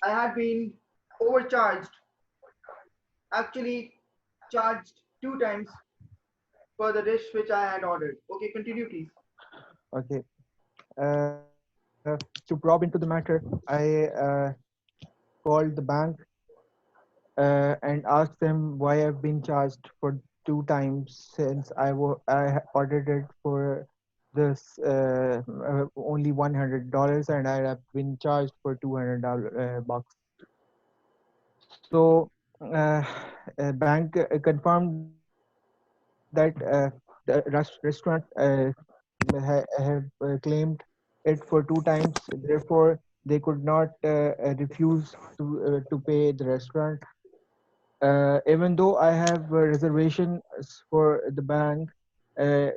I had been overcharged, actually charged 2 times for the dish which I had ordered. Okay, continue, please. Okay. To probe into the matter, I called the bank and asked them why I've been charged for 2 times since ordered it for this only $100 and I have been charged for $200 bucks. So uh, bank confirmed that the restaurant have claimed it for 2 times. Therefore, they could not refuse to pay the restaurant. Even though I have a reservation for the bank,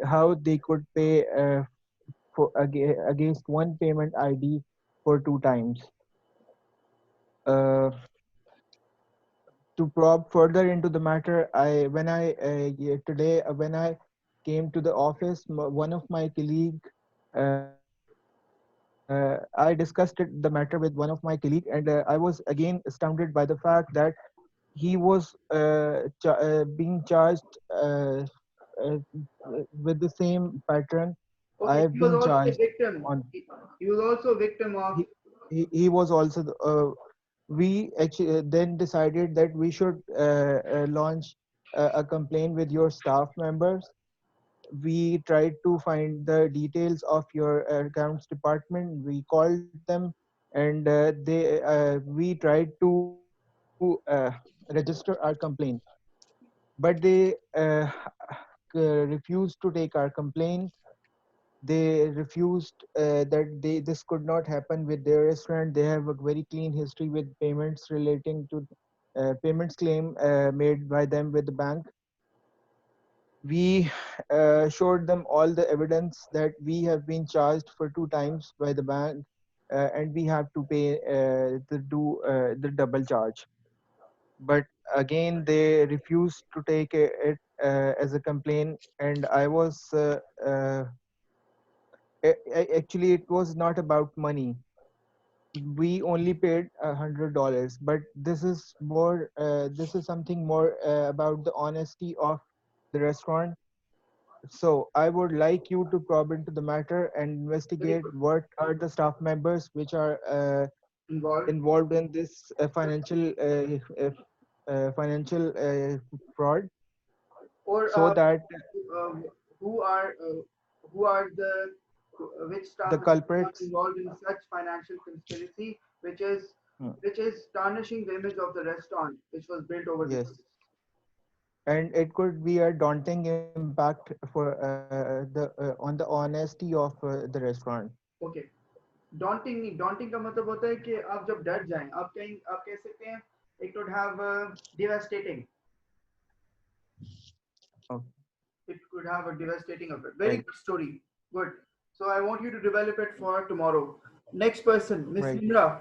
how they could pay against one payment ID for 2 times. Uh, to probe further into the matter, today when I came to the office, one of my colleague, I discussed the matter with one of my colleague, and I was again astounded by the fact that he was being charged uh, with the same pattern I Okay, have he was been also a charged victim. on. He was also a victim of. He was also we actually then decided that we should launch a complaint with your staff members. We tried to find the details of your accounts department. We called them, and we tried to register our complaint, but they refused to take our complaint. They refused that this could not happen with their restaurant. They have a very clean history with payments relating to payments claim made by them with the bank. We showed them all the evidence that we have been charged for 2 times by the bank, and we have to pay the double charge. But again, they refused to take it as a complaint, and I was actually it was not about money. We only paid $100, but this is something more about the honesty of the restaurant. So I would like you to probe into the matter and Very investigate good. what are the staff members which are Involved. involved in this financial fraud, Or so that uh, who are the which the staff members are culprits. involved in such financial conspiracy, Hmm, which is tarnishing the image of the restaurant, which was built over the yes, years. and it could be a daunting impact for on the honesty of the restaurant. Okay, daunting नहीं, daunting का मतलब होता है कि आप जब डर जाएं, आप कह सकते हैं it would have devastating. Oh, It could have a devastating effect. Very right, good story. Good. So I want you to develop it for tomorrow. Next person, Miss right. Nimra.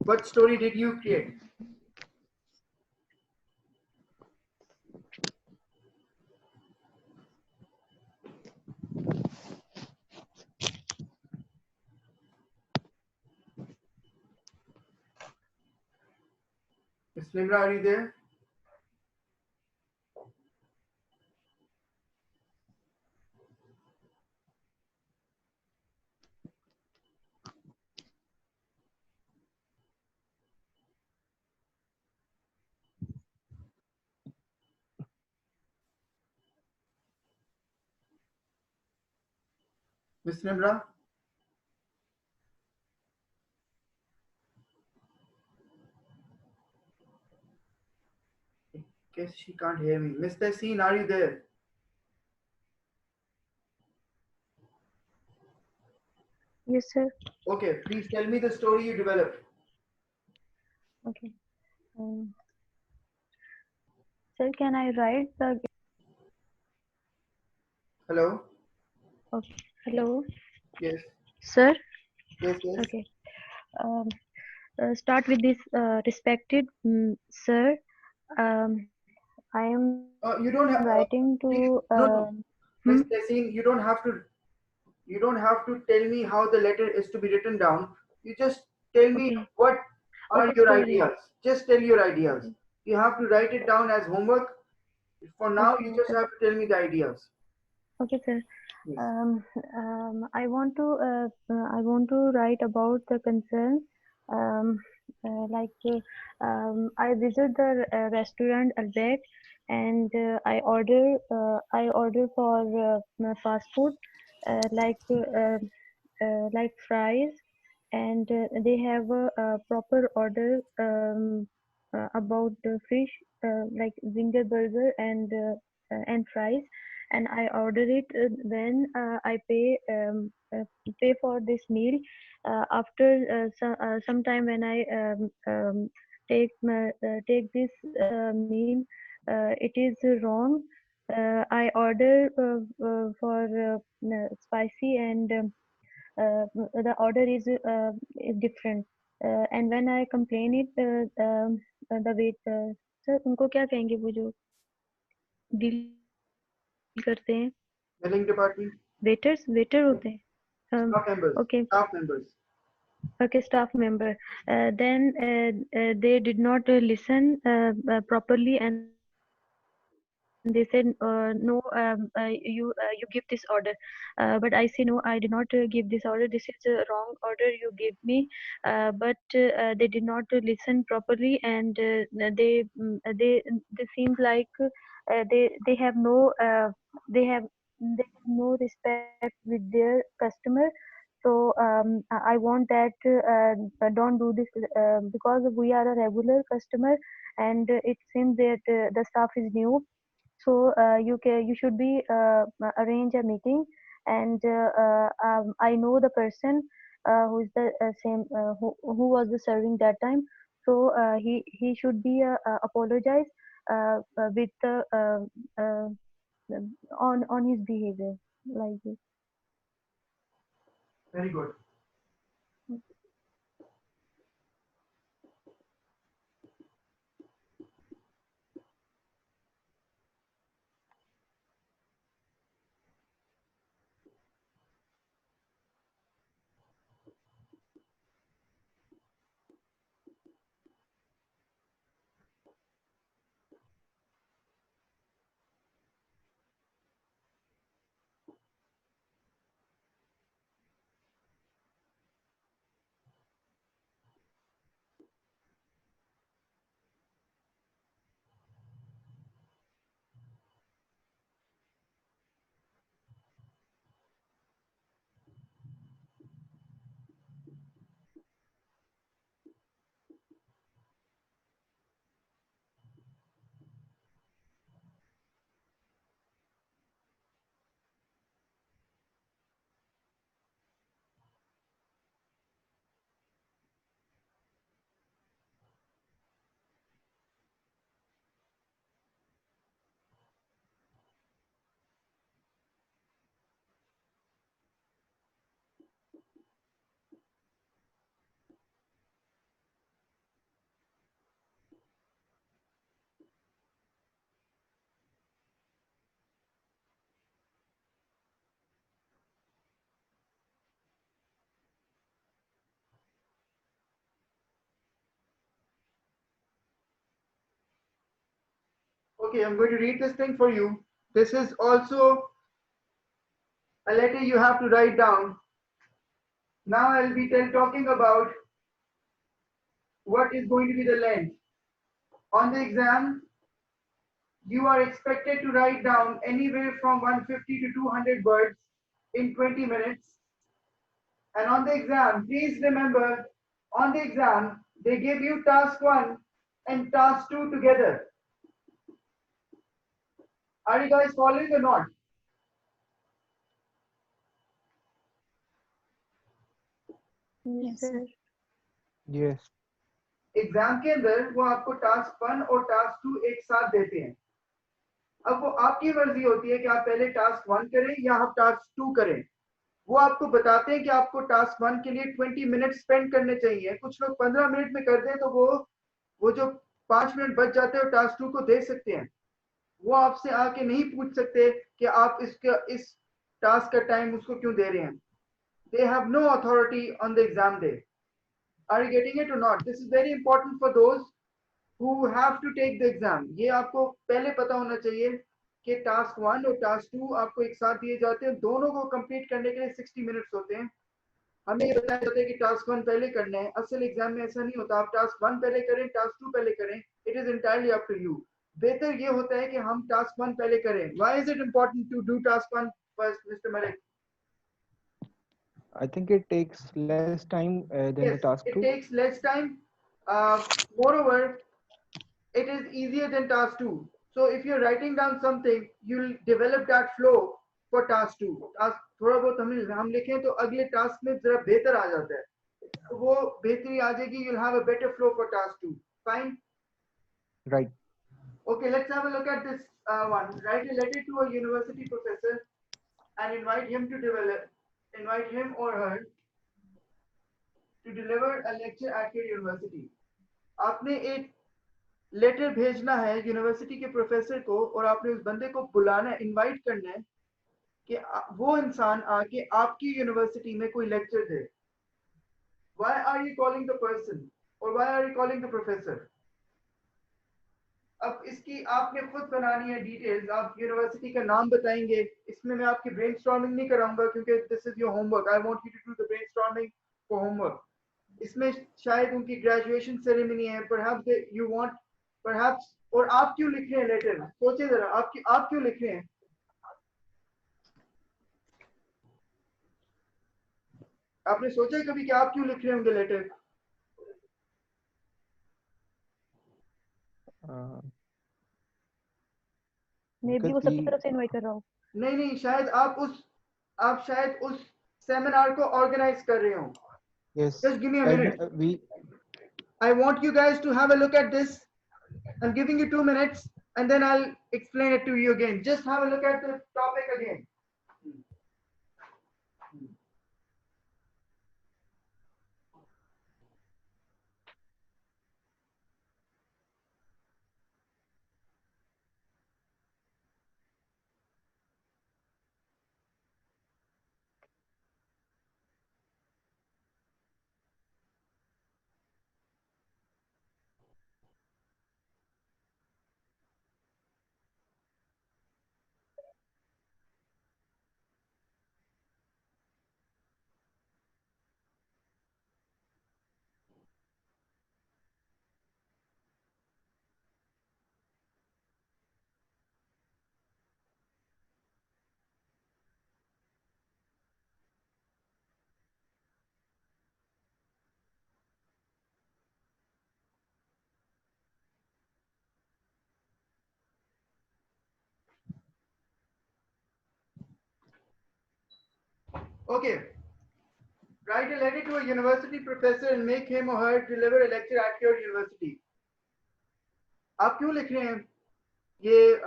What story did you create? Miss Nimra, are you there? Miss Nimra? I guess she can't hear me. Miss Tessin, are you there? Yes, sir. Okay, please tell me the story you developed. Okay. Sir, can I write the? Hello? Okay. Hello, Yes, sir. yes. Okay. Um, Start with this. Respected sir. Um, I am You don't have, writing to. please, no. Hmm? Miss Tessin, you don't have to tell me how the letter is to be written down. You just tell me Okay. what are Okay. your Sorry. ideas. Just tell your ideas. Okay. You have to write it down as homework. For now, you Okay, just sir. have to tell me the ideas. Okay, sir. Yes. I want to write about the concern. Um, I visit the restaurant Albert, and I order for fast food, like fries, and they have a proper order about the fish, like zinger burger and fries, and I order it when I pay for this meal. After some time when I take this meal, it is wrong. I order for spicy, and the order is different. And when I complain it, the wait sir उनको क्या कहेंगे वो जो deal करते हैं Billing department, waiter होते हैं staff members, okay. staff members. Okay, staff member. Then they did not listen properly, and they said, "No, you give this order." But I say, "No, I did not give this order. This is a wrong order you give me." But they did not listen properly, and they seems like they have they have they have no respect with their customer. So I want that don't do this because we are a regular customer, and it seems that the staff is new. So you should be arrange a meeting, and I know the person who is the same who was the serving that time. So he should be apologize with the on his behavior like this. Very good. Okay, I'm going to read this thing for you. This is also a letter you have to write down. Now I'll be talking about what is going to be the length. On the exam, you are expected to write down anywhere from 150 to 200 words in 20 minutes. And on the exam, please remember, on the exam, they give you task 1 and task 2 together. Are you guys following or not? Yes, sir. Yes. Exam के अंदर वो आपको task 1 और task 2 एक साथ देते हैं. अब वो आपकी मर्जी होती है कि आप पहले टास्क 1 करें या आप टास्क 2 करें. वो आपको बताते हैं कि आपको टास्क 1 के लिए 20 मिनट स्पेंड करने चाहिए. कुछ लोग 15 मिनट में कर दें तो वो जो 5 मिनट बच जाते हैं टास्क 2 को दे सकते हैं. वो आपसे आके नहीं पूछ सकते कि आप इस टास्क का टाइम उसको क्यों दे रहे हैं. They have no authority on the exam day. Are you getting it or not? This is very important for those who have to take the exam. ये आपको पहले पता होना चाहिए कि टास्क 1 और टास्क 2 आपको एक साथ दिए जाते हैं. दोनों को कंप्लीट करने के लिए 60 मिनट्स होते हैं. हमें ये बताया जाता है कि टास्क 1 पहले करना है. असल एग्जाम में ऐसा नहीं होता. आप टास्क 1 पहले करें, टास्क 2 पहले करें. It is entirely up to you. बेहतर ये होता है कि हम टास्क 1 पहले करें. Why is it important to do task 1 first, mister Malik? I think it takes less time than the Yes, task it 2. takes less time. Moreover, it is easier than task 2. So if you're writing down something, you'll develop that flow for task 2. Task थोड़ा बहुत हम लिखें तो अगले task में जरा बेहतर आ जाता है. तो वो बेहतरी आ जाएगी. You'll have a better flow for task 2. Fine. Right. Okay, let's have a look at this one. Write a letter to a university professor and invite him or her to deliver a lecture at your university. आपने एक letter भेजना है university के professor को और आपने उस बंदे को बुलाना है, इनवाइट करना है कि वो इंसान आके आपकी यूनिवर्सिटी में कोई lecture they. Why are you calling the person or why are you calling the professor? अब इसकी आपने खुद बनानी है डिटेल्स. आप यूनिवर्सिटी का नाम बताएंगे. इसमें मैं आपकी ब्रेनस्टॉर्मिंग नहीं कराऊंगा क्योंकि this is your homework. I want you to do the brainstorming for homework. इसमें शायद उनकी ग्रेजुएशन सेरेमनी है. Perhaps you want perhaps. और आप क्यों लिख रहे हैं लेटर? सोचिए जरा, आप क्यों लिख रहे हैं? आपने सोचा है कभी कि आप क्यों लिख रहे होंगे लेटर? मे बी वो Because सबकी तरफ से इनवाइट कर रहा हो. नहीं, शायद आप शायद उस सेमिनार को ऑर्गेनाइज कर रहे हो. yes, Just give me a minute. I want you guys to have a look at this. I'm giving you 2 minutes and then I'll explain it to you again. Just have a look at the topic again. Okay. Write a letter to a university professor and make him or her deliver a lecture at your university. आप क्यों लिख रहे हैं ये?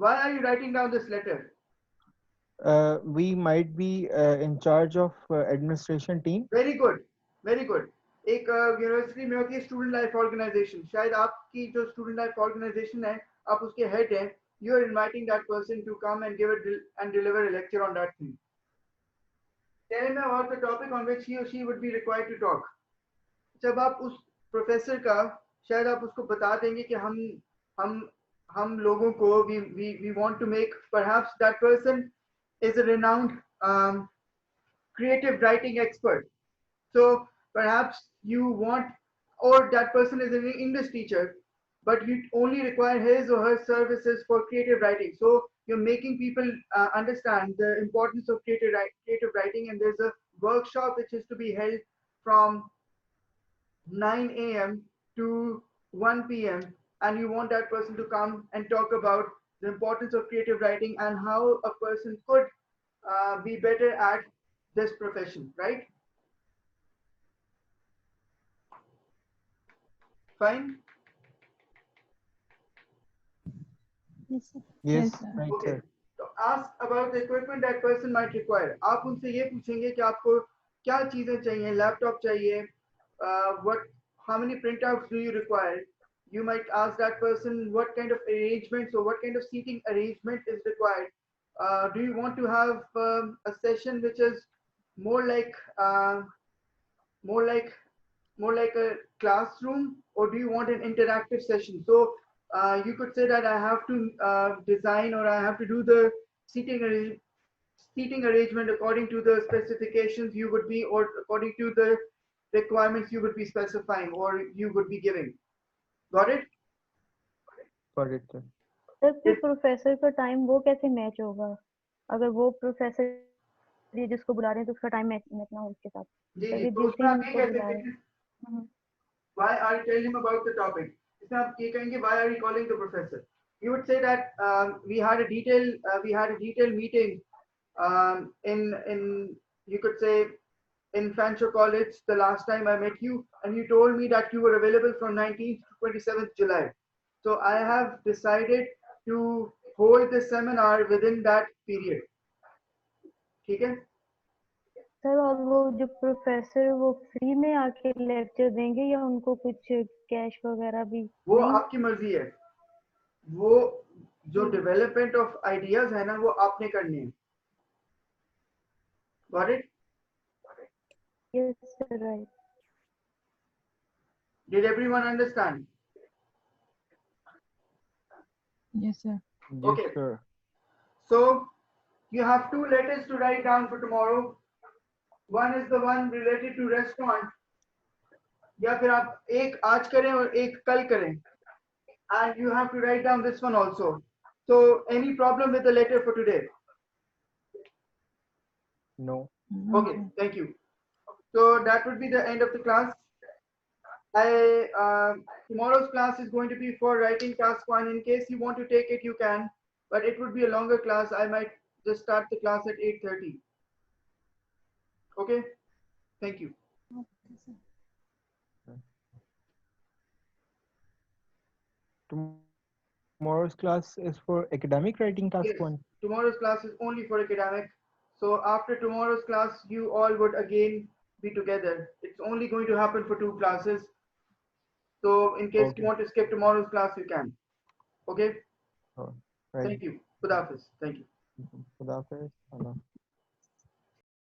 Why are you writing down this letter? We might be in charge of administration team. Very good, very good. एक university में होती है स्टूडेंट लाइफ ऑर्गेनाइजेशन. शायद आपकी जो स्टूडेंट लाइफ ऑर्गेनाइजेशन है, आप उसके हेड हैं. You are inviting that person to come and deliver a lecture on that thing. Tell him about the topic on which he or she would be required to talk. जब आप उस professor का शायद आप उसको बता देंगे कि हम हम लोगों को we want to make, perhaps that person is a renowned creative writing expert. So perhaps you want, or that person is an English teacher, but you only require his or her services for creative writing. So you're making people understand the importance of creative writing, and there's a workshop which is to be held from 9 a.m. to 1 p.m. and you want that person to come and talk about the importance of creative writing and how a person could be better at this profession, right? Fine. Yes, sir. Yes, sir. right, Okay. sir. So ask about the equipment that person might require. आप उनसे ये पूछेंगे कि आपको क्या चीजें चाहिए, laptop चाहिए, how many printouts do you require? You might ask that person what kind of arrangements or what kind of seating arrangement is required. Do you want to have a session which is more like uh, more like more like a classroom, or do you want an interactive session? So you could say that I have to design, or I have to do the seating arrangement according to the specifications you would be, or according to the requirements you would be specifying or you would be giving. Got it? Got it, sir. Sir फिर Yes. Professor का time वो कैसे match होगा अगर वो professor ये जिसको बुला रहे हैं तो उसका टाइम मैच ना हो उसके साथ जी जी, तभी तो जिस उसमें दिन आप ये उनको कह बुला सकते रहे हैं, हैं why are you telling him about the topic? इसमें आप ये कहेंगे, why are you calling the professor? You would say that we had a detailed meeting in you could say in Fanshawe College the last time I met you, and you told me that you were available from 19th to 27th July. So I have decided to hold this seminar within that period. ठीक है? Sir और वो जो professor वो free में आके lecture देंगे या उनको कुछ कैश वगैरह भी वो नहीं आपकी मर्जी है, वो जो डेवलपमेंट ऑफ आइडियाज है ना वो आपने करनी है. Got it? Yes sir right Did everyone understand? Yes, sir. Yes, Okay. sir. So you have 2 letters to write down for tomorrow. One is the one related to restaurant. या फिर आप एक आज करें और एक कल करें. And you have to write down this one also. So any problem with the letter for today? No. Okay, thank you. So that would be the end of the class. Tomorrow's class is going to be for writing task 1. In case you want to take it, you can, but it would be a longer class. I might just start the class at 8:30. Okay, thank you. Okay, sir. Tomorrow's class is for academic writing task Yes, 1. tomorrow's class is only for academic. So after tomorrow's class, you all would again be together. It's only going to happen for 2 classes. So in case Okay. you want to skip tomorrow's class, you can. Okay, Oh, right. thank you. Khudafis. Thank you. Khuda Hafiz. Allah.